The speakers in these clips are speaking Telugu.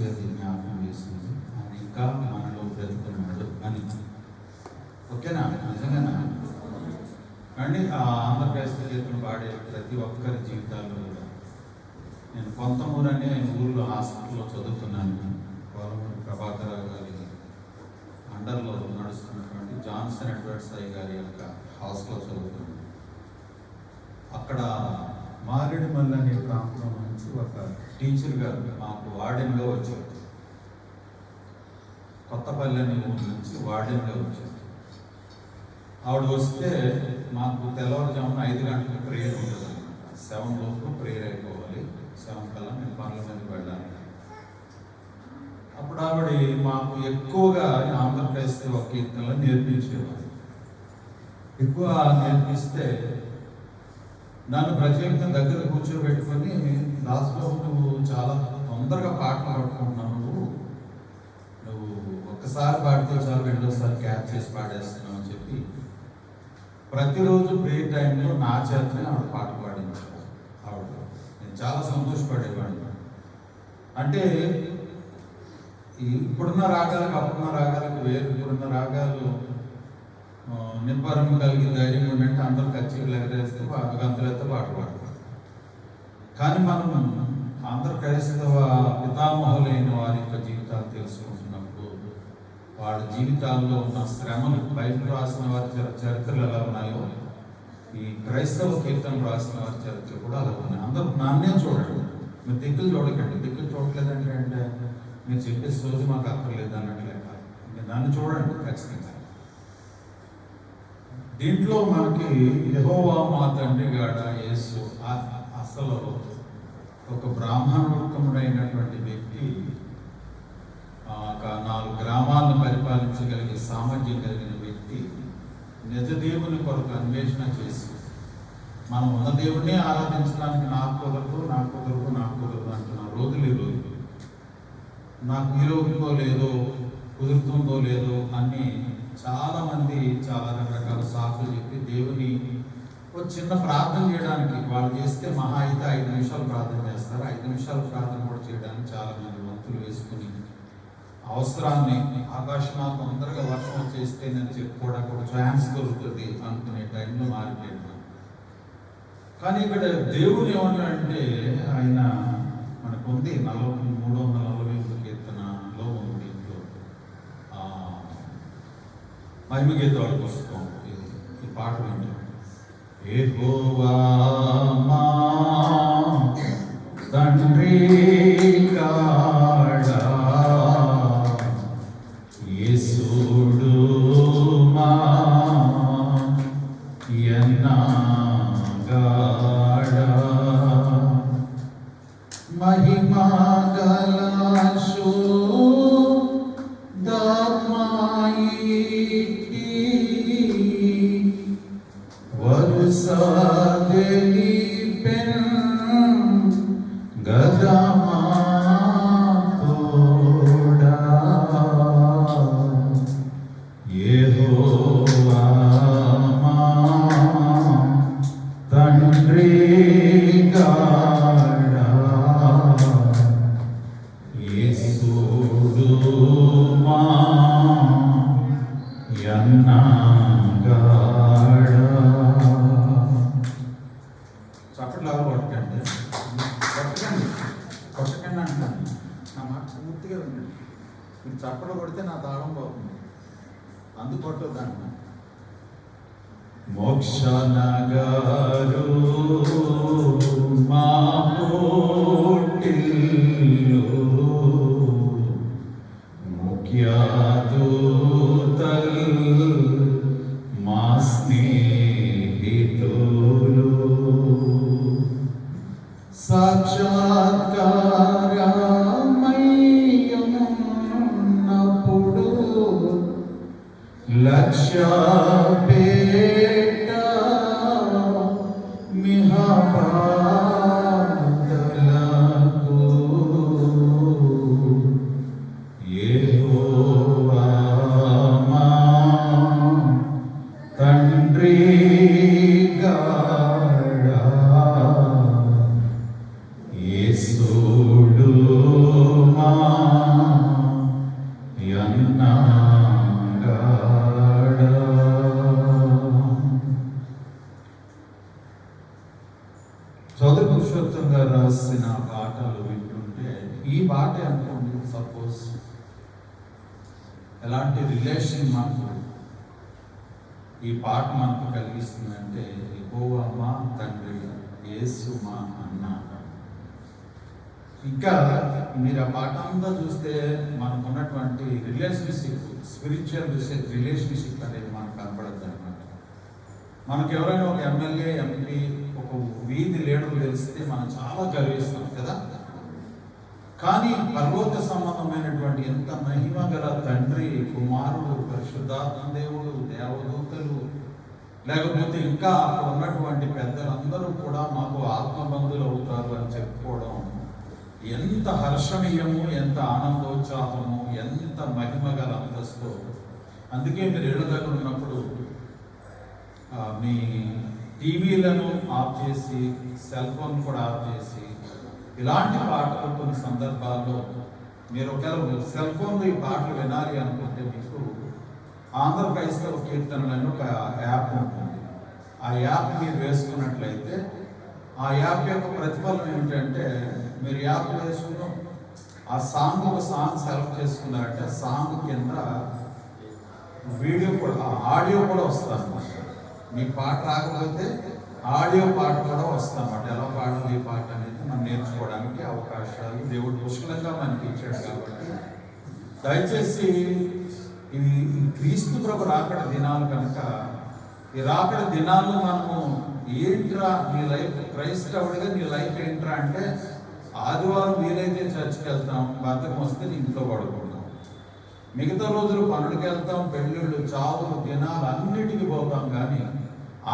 అది జ్ఞాపకం చేసింది. ఆయన ఇంకా మనలో బ్రతుకున్నాడు అని. ఓకేనా? నిజంగానా అండి? ఆ ఆంధ్రప్రదేశ్ కీర్తన పాడే ప్రతి ఒక్కరి జీవితాల్లో కూడా నేను కొంతమూరు అనే ఊళ్ళో హాస్పిటల్లో చదువుతున్నాను. కోలమూరు ప్రభాకర్ గారి అండర్లో నడుస్తున్నటువంటి జాన్సన్ ఎడ్వర్డ్స్ అయ్య గారి యొక్క హాస్టల్లో చదువుతున్నాను. అక్కడ మారేడుమల్లి అనే ప్రాంతం నుంచి ఒక టీచర్ గారు మాకు వార్డెన్గా వచ్చారు. కొత్తపల్లి అనే ఊరి నుంచి వార్డెన్గా వచ్చారు. ఆవిడ వస్తే మాకు తెల్లవారుజామున 5 గంటలకు ప్రేయర్ ఉంటుంది అనమాట. 7 లోపు ప్రేయర్ అయిపోవాలి. 7 కల్లా మేము పనుల మీదకి వెళ్ళాలి. అప్పుడు ఆవిడ మాకు ఎక్కువగా ఆంధ్రప్రదేశ్ ఒక కీర్తనలో నేర్పించేవారు. ఎక్కువ నేర్పిస్తే నన్ను ప్రత్యేకంగా దగ్గర కూర్చోబెట్టుకొని, దాసులో నువ్వు చాలా తొందరగా పాటలు పట్టుకుంటున్నావు, నువ్వు ఒక్కసారి పాడితే చాలు రెండోసారి క్యాచ్ చేసి పాడేస్తున్నావు అని చెప్పి ప్రతిరోజు ప్రేయర్ టైంలో నా చేతనే ఆవిడ పాట పాడించారు. ఆవిడ నేను చాలా సంతోషపడేవాడిని. అంటే ఇప్పుడున్న రాగాలకు అప్పుడున్న రాగాలకు వేరు. ఇప్పుడున్న రాగాలు నిబ్బరం కలిగి ధైర్యం ఉండంటే అందరూ కచ్చిలు ఎగరేస్తే గంతులైతే పాట పాడతారు. కానీ మనం ఆంధ్ర క్రైస్తవ పితామహులైన వారి యొక్క జీవితాలు తెలుసుకుంటున్నప్పుడు వాడి జీవితాల్లో ఉన్న శ్రమలు, బైబిల్ రాసిన వారి చరిత్రలు ఎలా ఉన్నాయో ఈ క్రైస్తవ కీర్తనలు రాసిన వారి చరిత్ర కూడా అలా ఉన్నాయి. అందరూ నాన్నే చూడండి, మీరు దిక్కులు చూడకండి. దిక్కులు చూడలేదంటే అంటే మీరు చెప్పే సోది మాకు అక్కర్లేదు అన్నట్లే కాదు. మీరు నన్ను చూడండి ఖచ్చితంగా. దీంట్లో మనకి యెహోవా మా తండ్రి గాడ యేసు అసలు ఒక బ్రాహ్మణోత్తముడైనటువంటి వ్యక్తి, 4 గ్రామాలను పరిపాలించగలిగే సామర్థ్యం కలిగిన వ్యక్తి, నిజ దేవుని కొరకు అన్వేషణ చేసి మనం ఉన్న దేవుడిని ఆరాధించడానికి నాకు కుదరదు అంటున్న రోజులు ఈ రోజు. నాకు ఈరోజుకో లేదో కుదురుతుందో లేదో అని చాలామంది చాలా రకరకాల సాకులు చెప్పి దేవుని ఒక చిన్న ప్రార్థన చేయడానికి వాళ్ళు చేస్తే మహా అయితే 5 నిమిషాలు ప్రార్థన చేస్తారు. 5 నిమిషాలు ప్రార్థన కూడా చేయడానికి చాలామంది వంతులు వేసుకుని అవసరాన్ని ఆకాశమా తొందరగా వర్షం వచ్చేస్తే నేను చెప్పుకోవడానికి ఒక ఛాన్స్ దొరుకుతుంది అనుకునే టైంలో మారిపోయాడు. కానీ ఇక్కడ దేవుడు ఏమన్నాడంటే, ఆయన మనకు ఉంది 341 కీర్తనలో ఉంది. ఇంట్లో మహిమ గీతాల పుస్తకం ఈ పాట వింటే, యెహోవా మా తండ్రి గాడా యేసుడు మా యన్నా గాడా మహిమా గలాశో దామాయిటి వరుసాదెలి పెన్ గదమా తోడా యెహోవా మా తండ్రి గాడా యేసుడు మా యన్నా గాడా. చప్పట్లు ఎవరు కొట్టకండి అంటున్నాను. నా మాట పూర్తిగా వినండి. మీరు చప్పట్లు కొడితే నా తాళం పోతుంది, అందుకు కొట్టొద్దు అంటున్నా. మోక్ష నగరు మా పుట్టిల్లు ముఖ్యాదూతల్ మా స్నేహితులు సాక్షాత్కారమయ్యున్నప్పుడు లక్ష్యపేట మిహబాదలకు యెహోవా మా తండ్రి గాడా యేసుడు మా ఈ పాట అనుకోండి, సపోజ్ ఎలాంటి రిలేషన్ మనకు ఈ పాట మనకు కలిగిస్తుందంటే, యెహోవా మా తండ్రి, యేసు మా అన్న. ఇంకా మీరు ఆ పాట అంతా చూస్తే మనకు ఉన్నటువంటి రిలేషన్షిప్, స్పిరిచువల్ రిలేషన్షిప్ అనేది మనకు కనపడద్దు అనమాట. మనకు ఎవరైనా ఒక ఎమ్మెల్యే, ఎంపీ, ఒక వీధి లీడర్ తెలిస్తే మనం చాలా గర్విస్తాం కదా. కానీ పరలోక సంబంధమైనటువంటి ఎంత మహిమ గల తండ్రి, కుమారుడు, పరిశుద్ధాత్మ దేవుడు, దేవదూతలు, లేకపోతే ఇంకా అక్కడ ఉన్నటువంటి పెద్దలందరూ కూడా మాకు ఆత్మబంధులు అవుతారు అని చెప్పుకోవడం ఎంత హర్షణీయము, ఎంత ఆనందోత్సాహము, ఎంత మహిమ గల అంతస్తు. అందుకే మీరు ఇళ్ళ దగ్గర ఉన్నప్పుడు మీ టీవీలను ఆఫ్ చేసి, సెల్ ఫోన్ కూడా ఆఫ్ చేసి, ఇలాంటి పాటలు కొన్ని సందర్భాల్లో మీరు ఒకవేళ సెల్ ఫోన్లో ఈ పాటలు వినాలి అనుకుంటే, మీకు ఆంధ్ర క్రైస్తవ కీర్తనలను ఒక యాప్ ఉంటుంది. ఆ యాప్ మీరు వేసుకున్నట్లయితే ఆ యాప్ యొక్క ప్రతిఫలం ఏమిటంటే, మీరు యాప్ వేసుకున్నాం ఆ సాంగ్, ఒక సాంగ్ సెలెక్ట్ చేసుకున్నారంటే ఆ సాంగ్ కింద వీడియో కూడా, ఆడియో కూడా వస్తుంది అన్నమాట. మీకు పాట రాకపోతే ఆడియో పాట కూడా వస్తుంది అన్నమాట. ఎలా పాడాలి ఈ పాట అనేది మనం నేర్చుకోవడానికి అవకాశాలు దేవుడు పుష్కలంగా మనకి ఇచ్చాడు. కాబట్టి దయచేసి ఇవి క్రీస్తు ప్రభు రాకడ దినాలు కనుక, ఈ రాకడ దినాల్లో మనము ఏంట్రా నీ లైఫ్, క్రైస్తవుడిగా నీ లైఫ్ ఏంట్రా అంటే, ఆదివారం వీలైతే చర్చికి వెళ్తాం, బద్ధకం వస్తే ఇంట్లో పడుకుంటాం, మిగతా రోజులు పనులకు వెళ్తాం, పెళ్ళిళ్ళు, చావులు, దినాలు అన్నిటికీ పోతాం. కానీ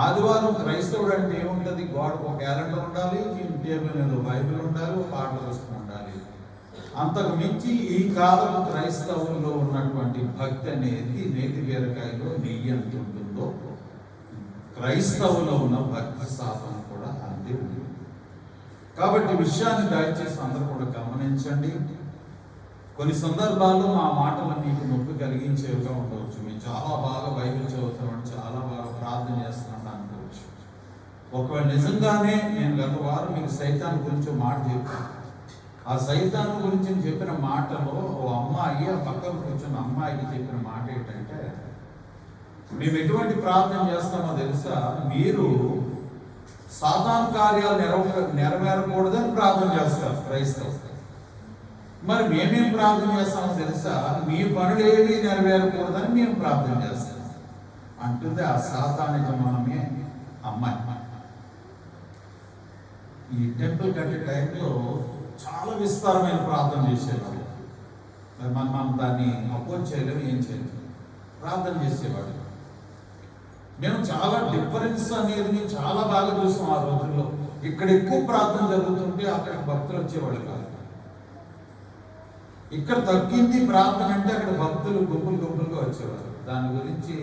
ఆదివారం క్రైస్తవుడు అంటే ఏముంటుంది? గోడకు ఒక క్యాలెండర్ ఉండాలి, టేబుల్ మీద బైబిల్ ఉండాలి, పాటలు పుస్తకం ఉండాలి. అంతకు మించి ఈ కాలం క్రైస్తవుల్లో ఉన్నటువంటి భక్తి అనేది నేతి బీరకాయలో నెయ్యి ఎంత ఉంటుందో, క్రైస్తవులో ఉన్న భక్తి సాధన కూడా అంతే ఉంది. కాబట్టి విషయాన్ని దయచేసి అందరూ కూడా గమనించండి. కొన్ని సందర్భాల్లో మా మాటలు మీకు నొప్పి కలిగించేవిగా ఉండవచ్చు. మేము చాలా బాగా బైబిల్ చదువుతామని, చాలా బాగా ప్రార్థన చేస్తున్నాను అనుకోవచ్చు. ఒకవేళ నిజంగానే నేను గత వారం మీకు సైతాన్ గురించి మాట చెప్పాను. ఆ సైతాన్ గురించి చెప్పిన మాటలో ఓ అమ్మాయి, ఆ పక్కన కూర్చున్న అమ్మాయికి చెప్పిన మాట ఏంటంటే, మేము ఎటువంటి ప్రార్థన చేస్తామో తెలుసా, మీరు సాతాను కార్యాలు నెరవేరకూడదని ప్రార్థన చేస్తారు క్రైస్తవులు. మరి మేమేం ప్రార్థన చేస్తామో తెలుసా, మీ పనులు ఏవి నెరవేరకూడదని మేము ప్రార్థన చేస్తాం అంటుంది ఆ సాతానిక మనమే అమ్మాయి. ఈ టెంపుల్ కట్టే టైంలో చాలా విస్తారమైన ప్రార్థన చేసేవాడు. మనం దాన్ని అపోజ్ చేయలేము, ఏం చేయలేము, ప్రార్థన చేసేవాడు. మేము చాలా డిఫరెన్స్ అనేది మేము చాలా బాగా చూసాం ఆ రోజుల్లో. ఇక్కడ ఎక్కువ ప్రార్థన జరుగుతుంటే అక్కడ భక్తులు వచ్చేవాళ్ళు కాదు. ఇక్కడ తగ్గింది ప్రార్థన అంటే అక్కడ భక్తులు గుంపులుగా వచ్చేవారు. దాని గురించి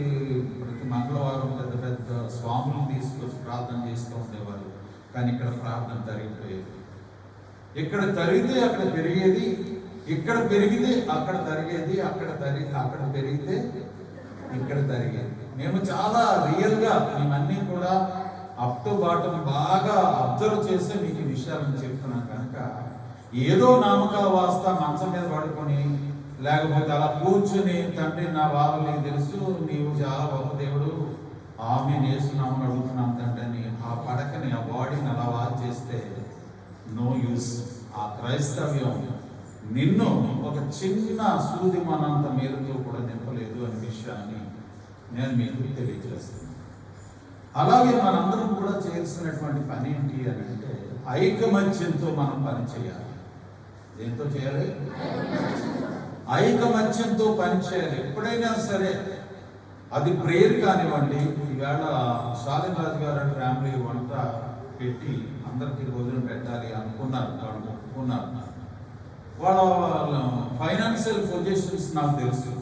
ప్రతి మంగళవారం పెద్ద పెద్ద స్వాములను తీసుకొచ్చి ప్రార్థన చేస్తూ ఉండేవారు. కానీ ఇక్కడ ప్రార్థన తరిగిపోయేది. ఇక్కడ తరిగితే అక్కడ పెరిగేది, ఇక్కడ పెరిగితే అక్కడ తరిగేది, అక్కడ పెరిగితే ఇక్కడ తరిగేది. మేము చాలా రియల్గా మేమన్నీ కూడా అప్ టు బాటం బాగా అబ్జర్వ్ చేస్తే మీకు ఈ విషయాలను చెప్తున్నాం. కనుక ఏదో నామక వాస్త మంచం మీద పడుకొని, లేకపోతే అలా కూర్చుని తండ్రి నా బాధలు నీకు తెలుసు, నీవు చాలా గొప్ప దేవుడు, ఆమె నేస్తున్నామని అడుగుతున్నాం తండ్రి అని ఆ పడకని, ఆ బాడీని అలా వాచ్ చేస్తే నో యూస్. ఆ క్రైస్తవ్యం నిన్ను ఒక చిన్న సూది మనంత మేలుతో కూడా నింపలేదు అనే విషయాన్ని నేను మీకు తెలియజేస్తున్నాను. అలాగే మనందరం కూడా చేయాల్సినటువంటి పని ఏంటి అని అంటే, ఐకమత్యంతో మనం పని చేయాలి. దేంతో చేయాలి? ఐకమత్యంతో పని చేయాలి. ఎప్పుడైనా సరే అది ప్రేయర్ కానివ్వండి. ఈవేళ శాలిన్ రాజు గారు అండ్ ఫ్యామిలీ వంట పెట్టి అందరికీ భోజనం పెట్టాలి అనుకున్నారు, వాళ్ళు మొక్కుకున్నారు. వాళ్ళ ఫైనాన్షియల్ పొజిషన్స్ నాకు తెలుసు,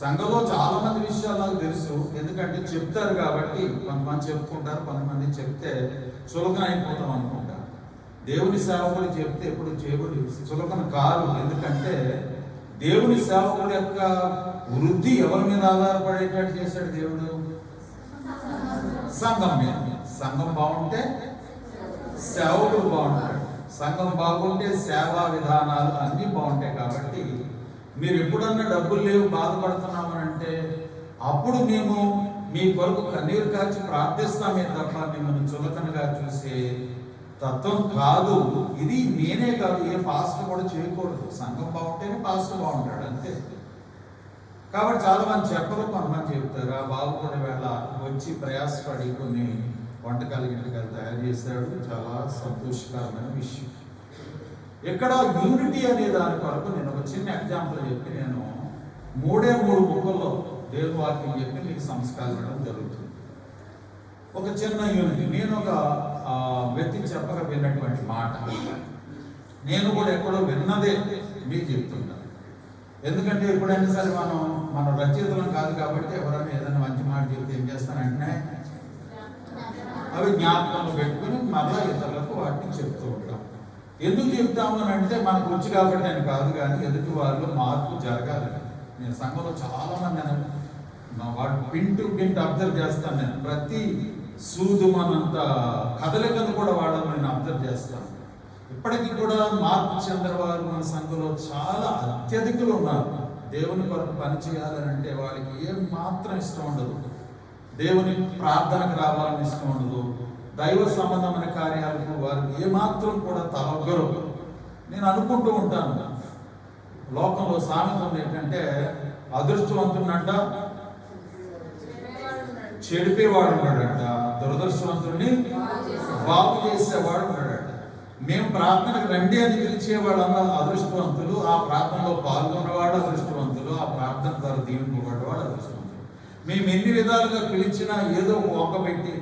సంఘంలో చాలా మంది విషయాలు నాకు తెలుసు. ఎందుకంటే చెప్తారు కాబట్టి, కొంతమంది చెప్పుకుంటారు, కొంతమంది చెప్తే చులకన అయిపోతాం అనుకుంటారు. దేవుని సేవకులు చెప్తే ఎప్పుడు చులకన కాదు. ఎందుకంటే దేవుని సేవకుల యొక్క వృద్ధి ఎవరి మీద ఆధారపడేటట్టు చేశాడు దేవుడు? సంఘం మీద. సంఘం బాగుంటే సేవకులు బాగుంటాడు, సంఘం బాగుంటే సేవా విధానాలు అన్నీ బాగుంటాయి. కాబట్టి మీరు ఎప్పుడన్నా డబ్బులు లేవు బాధపడుతున్నామని అంటే అప్పుడు మేము మీ కొరకు కన్నీరు కాచి ప్రార్థిస్తామే తప్ప మిమ్మల్ని చులకనగా చూసే తత్వం కాదు. ఇది నేనే కాదు, ఏ పాస్టర్ కూడా చేయకూడదు. సంఘం బాగుంటేనే పాస్టర్ బాగుంటాడు, అంతే. కాబట్టి చాలా మంది చెప్పరు, కొంతమంది చెప్తారు. ఆ బాబు కూడా వేళ వచ్చి ప్రయాసపడి కొన్ని వంటకాలు గింటకాలు తయారు చేశాడు. చాలా సంతోషకరమైన విషయం. ఇక్కడ యూనిటీ అనే దాని కొరకు నేను ఒక చిన్న ఎగ్జాంపుల్ చెప్పి నేను 3 బుక్కుల్లో దేవుని వాక్యం చెప్పి మీకు సంస్కారం ఇవ్వడం జరుగుతుంది. ఒక చిన్న యూనిటీ. నేను ఒక వ్యక్తి చెప్పక విన్నటువంటి మాట నేను కూడా ఎక్కడో విన్నదే మీకు చెప్తున్నాను. ఎందుకంటే ఎప్పుడైనా సరే మన రచయితలం కాదు కాబట్టి ఎవరైనా ఏదైనా మంచి మాట చెప్తే ఏం చేస్తానంటే అవి జ్ఞాపకంలో పెట్టుకుని మరలా ఇతరులకు వాటిని చెప్తూ ఉంటాం. ఎందుకు చెప్తాము అని అంటే మనకు వచ్చి కాబట్టి అని కాదు, కానీ ఎదుటి వాళ్ళు మార్పు జరగాలి. నేను సంఘంలో చాలా మంది వాడు పింట్ అబ్జర్వ్ చేస్తాను. నేను ప్రతి సూదుమనంత కదలికను కూడా వాళ్ళని నేను అబ్జర్వ్ చేస్తాను. ఇప్పటికీ కూడా మార్పు చెందవారు మన సంఘంలో చాలా అత్యధికులు ఉన్నారు. దేవుని కొరకు పని చేయాలని అంటే వాళ్ళకి ఏం మాత్రం ఇష్టం ఉండదు. దేవుని ప్రార్థనకు రావాలని ఇష్టం ఉండదు. దైవ సంబంధమైన కార్యాలకు వారు ఏమాత్రం కూడా తలొగ్గరు. నేను అనుకుంటూ ఉంటాను, లోకంలో సామెత ఉంది ఏంటంటే అదృష్టవంతుడంట చెడిపేవాడు ఉన్నాడంట, దురదృష్టవంతుడిని బాగు చేసేవాడు ఉన్నాడంట. మేము ప్రార్థనకు రండి అని పిలిచేవాడు అదృష్టవంతులు, ఆ ప్రార్థనలో పాల్గొన్నవాడు అదృష్టవంతులు, ఆ ప్రార్థన ద్వారా దీవింపబడేవాడు అదృష్టవంతులు. మేము ఎన్ని విధాలుగా పిలిచినా ఏదో ఒక పెట్టి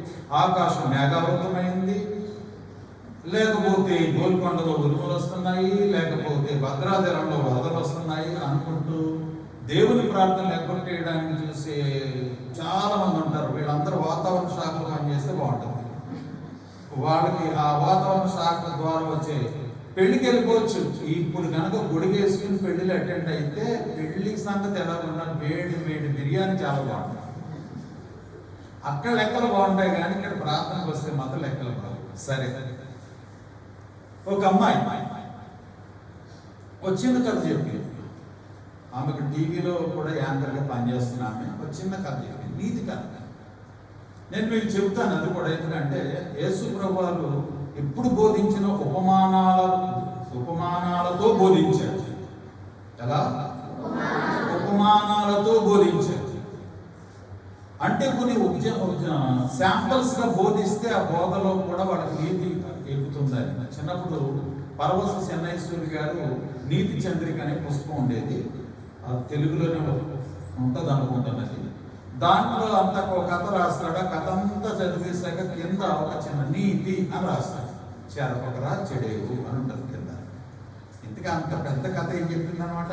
ఆకాశం మేఘావృతమైంది, లేకపోతే గోల్కొండలో ఉరుములు వస్తున్నాయి, లేకపోతే భద్రాచలంలో వరదలు వస్తున్నాయి అనుకుంటూ దేవుని ప్రార్థనలు ఎగ్గొట్టేయడానికి చూసే చాలా మంది ఉంటారు. వీళ్ళందరూ వాతావరణ శాఖలో పనిచేస్తే బాగుంటుంది. వాళ్ళకి ఆ వాతావరణ శాఖ ద్వారా వచ్చే పెళ్లికి వెళ్ళిపోవచ్చు. ఇప్పుడు కనుక గుడికి వేసుకుని పెళ్లిలు అటెండ్ అయితే పెళ్లి సంగతి ఎలా ఉన్నా వేడి బిర్యానీ చాలా బాగుంటుంది. అక్కడ లెక్కలు బాగుంటాయి, కానీ ఇక్కడ ప్రార్థనకు వస్తే మాత్రం లెక్కలు బాగుంటాయి. సరే, ఒక అమ్మాయి ఒక చిన్న కథ చెప్పింది. ఆమెకు టీవీలో కూడా యాంకర్గా పనిచేస్తున్న ఆమె ఒక చిన్న కథ చెప్పింది, నీతి కథ. నేను మీకు చెబుతాను అది కూడా. ఎందుకంటే యేసు ప్రభువారు ఎప్పుడు బోధించిన ఉపమానాలతో బోధించారు. ఎలా? ఉపమానాలతో బోధించారు. అంటే కొన్ని శాంపుల్స్ గా బోధిస్తే ఆ బోధలో కూడా వాళ్ళకి నీతి ఎక్కుతుందని. చిన్నప్పుడు పరవశ చెన్నైశ్వరి గారు నీతి చంద్రిక అనే పుస్తకం ఉండేది, తెలుగులోనే ఉంటుంది అనుకుంటున్నది. దాంట్లో అంతా ఒక కథ రాస్తాడు. ఆ కథ అంతా చదివేశాక కింద ఒక చిన్న నీతి అని రాస్తాడు. చెరపకరా చెడేవు అని ఉంటుంది కింద. ఇంతగా అంత పెద్ద కథ ఏం చెప్తుంది అనమాట.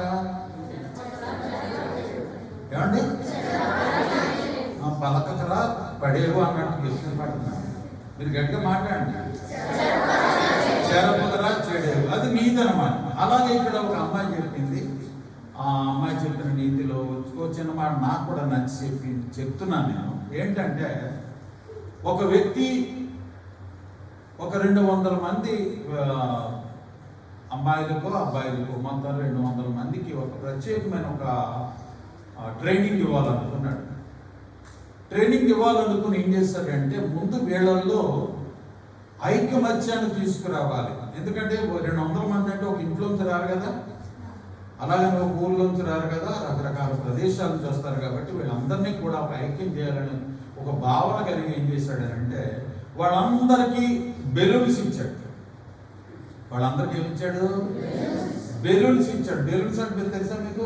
ఏమండి, పలకకరా పడేవు అన్నట్టు చెప్తుంది పడుతున్నాను. మీరు గట్టిగా మాట్లాడండి. చెరపకరా చెడేవు, అది నీతి అనమాట. అలాగే ఇక్కడ ఒక అమ్మాయి చెప్పింది. ఆ అమ్మాయి చెప్పిన నీతిలో చిన్న మాట నాకు కూడా నచ్చి చెప్తున్నాను నేను. ఏంటంటే ఒక వ్యక్తి ఒక 200 మంది అమ్మాయిలకు అబ్బాయిలకు మొత్తం 200 మందికి ఒక ప్రత్యేకమైన ఒక ట్రైనింగ్ ఇవ్వాలనుకున్నాడు. ట్రైనింగ్ ఇవ్వాలనుకుని ఏం చేస్తాడంటే ముందు వీళ్ళల్లో ఐకమత్యాన్ని తీసుకురావాలి. ఎందుకంటే 200 మంది అంటే ఒక ఇంట్లోంచి రారు కదా, అలాగే ఒక ఊళ్ళోంచి రారు కదా, రకరకాల ప్రదేశాల నుంచి వస్తారు. కాబట్టి వీళ్ళందరినీ కూడా ఒక ఐక్యం చేయాలని ఒక భావన కలిగి ఏం చేశాడనంటే వాళ్ళందరికీ బెలూన్స్ ఇచ్చాడు. వాళ్ళందరికీ ఏమి ఇచ్చాడు? బెలూన్స్ ఇచ్చాడు. బెలూన్స్ అంటే మీరు తెలుసా మీకు?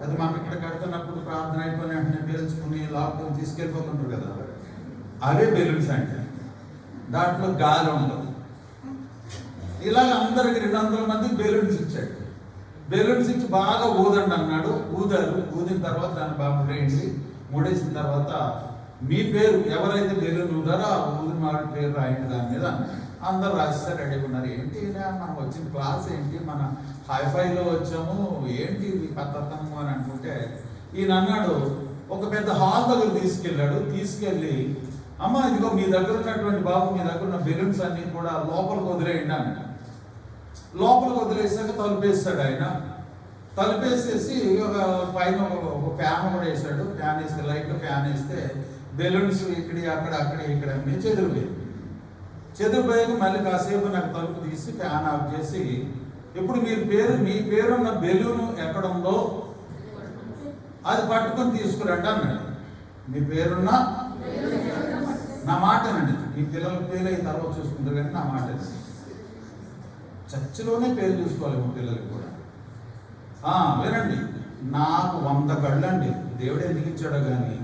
అది మనం ఇక్కడ కడుతున్నప్పుడు ప్రార్థన అయిపోయిన వెంటనే పేల్చుకుని లాక్డౌన్ తీసుకెళ్ళిపోతుంటారు కదా, అవే బెలూన్స్ అంటే. దాంట్లో గాలి ఉండదు. ఇలాగ అందరికి 200 మందికి బెలూన్స్ ఇచ్చాడు. బెలూన్స్ ఇచ్చి బాగా ఊదండి అన్నాడు. ఊదారు. ఊదిన తర్వాత దాన్ని బాగా ముడేయండి. ముడేసిన తర్వాత మీ పేరు ఎవరైతే బెలూన్ ఊదారో ఆ ఊదిన వాడి పేరు రాయండి దాని మీద అన్నాడు. అందరూ రాస్తారు, రెడీగా ఉన్నారు. ఏంటి మనం వచ్చిన క్లాస్ ఏంటి, మన హైఫైలో వచ్చాము, ఏంటి ఇది పద్ధతము అని అనుకుంటే ఈయన అన్నాడు, ఒక పెద్ద హాల్ దగ్గర తీసుకెళ్ళి అమ్మ ఇదిగో మీ దగ్గర ఉన్నటువంటి బాబు, మీ దగ్గర ఉన్న బెలూన్స్ అన్ని కూడా లోపలికి వదిలేయండి అన్నాడు. లోపలికి వదిలేసాక తలుపేస్తాడు ఆయన. తలుపేసేసి ఒక పైన ఒక ఫ్యాన్ కూడా వేసాడు. ఫ్యాన్ వేస్తే లైట్ ఫ్యాన్ వేస్తే బెలూన్స్ ఇక్కడ అక్కడ అక్కడ ఇక్కడ అన్నీ చెదిరిపోయాక మళ్ళీ కాసేపు నాకు తలుపు తీసి ఫ్యాన్ ఆఫ్ చేసి, ఇప్పుడు మీ పేరున్న బెలూన్ ఎక్కడ ఉందో అది పట్టుకొని తీసుకురండి అన్నాడు. మీ పేరున్న, నా మాటనండి, మీ పిల్లల పేరు అయిన తర్వాత చూసుకుంటారు కానీ నా మాట చర్చిలోనే పేరు చూసుకోవాలి మా పిల్లలకి కూడా. వినండి, నాకు 100 కళ్ళండి దేవుడు ఎందుకు ఇచ్చాడో కానీ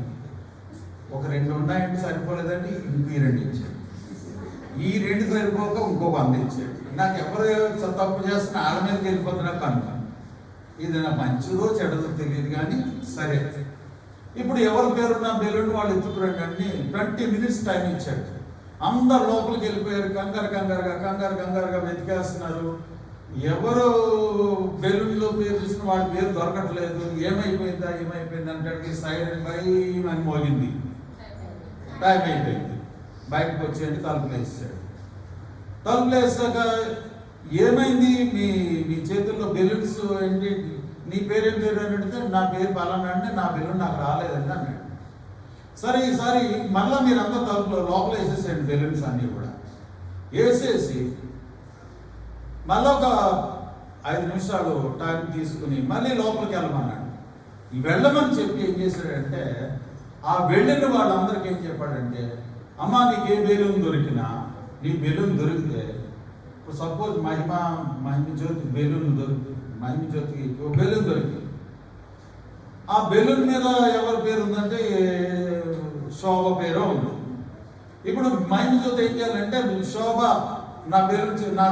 ఒక 2 ఉన్నాయంటే సరిపోలేదండి, ఇంక ఈ 2 ఇచ్చాడు. ఈ 2 సరిపోక ఇంకో 100 ఇచ్చాడు. నాకు ఎవరు తప్పు చేస్తున్నా వాళ్ళ మీదకి వెళ్ళిపోతున్నా కనుక ఇది నా మంచిదో చెడదో తెలియదు కానీ సరే. ఇప్పుడు ఎవరి పేరున్న బెలూన్ వాళ్ళు ఎత్తుకురండి 20 minutes టైం ఇచ్చాడు. అందరు లోపలికి వెళ్ళిపోయారు. కంగారుగా వెతికేస్తున్నారు. ఎవరు బెలూన్లో పేరు చూసిన వాడి పేరు దొరకట్లేదు. ఏమైపోయింది అంటే సైరన్ భయం అని మోగింది. టైం అయిపోయింది. బయటకు వచ్చేయండి, తలుపులు వేసాడు. తలుపులు వేసాక ఏమైంది, మీ చేతుల్లో బెలూన్స్ ఏంటి, నీ పేరేం పేరు అని అడిగితే నా పేరు పలానా అంటే నా బెలూన్ నాకు రాలేదండి అన్నాడు. సరే ఈసారి మళ్ళీ మీరు అందరూ తలుపులో లోపల వేసేసేయండి బెలూన్స్ అన్నీ కూడా. వేసేసి మళ్ళీ ఒక 5 నిమిషాలు టైం తీసుకుని మళ్ళీ లోపలికి వెళ్ళమన్నాడు. వెళ్ళమని చెప్పి ఏం చేశాడంటే ఆ వెళ్ళిన వాళ్ళందరికీ ఏం చెప్పాడంటే, అమ్మా నీకు ఏ బెలూన్ దొరికినా, నీ బెలూన్ దొరికితే, ఇప్పుడు సపోజ్ మహిమ జ్యోతి బెలూన్ మహిమ జ్యోతికి బెలూన్ దొరికింది. ఆ బెలూన్ మీద ఎవరి పేరు ఉందంటే శోభ పేరు ఉంది. ఇప్పుడు మహిమ జ్యోతి ఏం చేయాలంటే, శోభ నా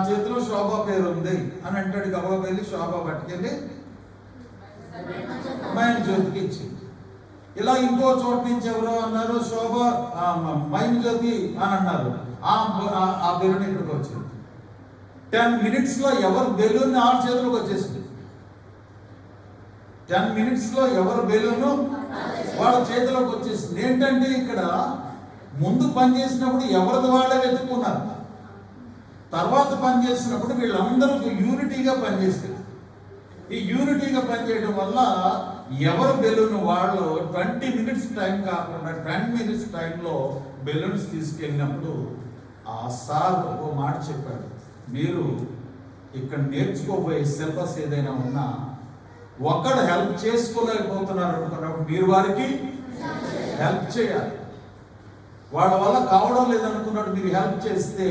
చేతిలో శోభ పేరు ఉంది అని అంటాడు. గబగబా వెళ్ళి శోభ పట్టుకెళ్ళి మహిమ జ్యోతికి ఇచ్చింది. ఇలా ఇంకో చోట నుంచి ఎవరో అన్నారు శోభ మహిమ జ్యోతి అని అన్నారు. ఆ బెలూన్ ఇక్కడికి వచ్చింది. 10 minutes ఎవరు బెలూన్ ఆ చేతిలోకి వచ్చేసింది. 10 minutes ఎవరు బెలూను వాళ్ళ చేతిలోకి వచ్చేసింది. ఏంటంటే ఇక్కడ ముందు పని చేసినప్పుడు ఎవరిది వాళ్ళే వెతుక్కున్నారు. తర్వాత పని చేసినప్పుడు వీళ్ళందరూ యూనిటీగా పనిచేస్తారు. ఈ యూనిటీగా పనిచేయడం వల్ల ఎవరు బెలూన్ వాళ్ళు 20 minutes టైం కాకుండా 10 minutes టైంలో బెలూన్స్ తీసుకెళ్ళినప్పుడు ఆ సార్ ఒక మాట చెప్పాడు, మీరు ఇక్కడ నేర్చుకోబోయే సిలబస్ ఏదైనా ఉన్నా ఒకడు హెల్ప్ చేసుకోలేకపోతున్నారు అనుకున్నప్పుడు మీరు వారికి హెల్ప్ చేయాలి. వాళ్ళ వల్ల కావడం లేదనుకున్నట్టు మీరు హెల్ప్ చేస్తే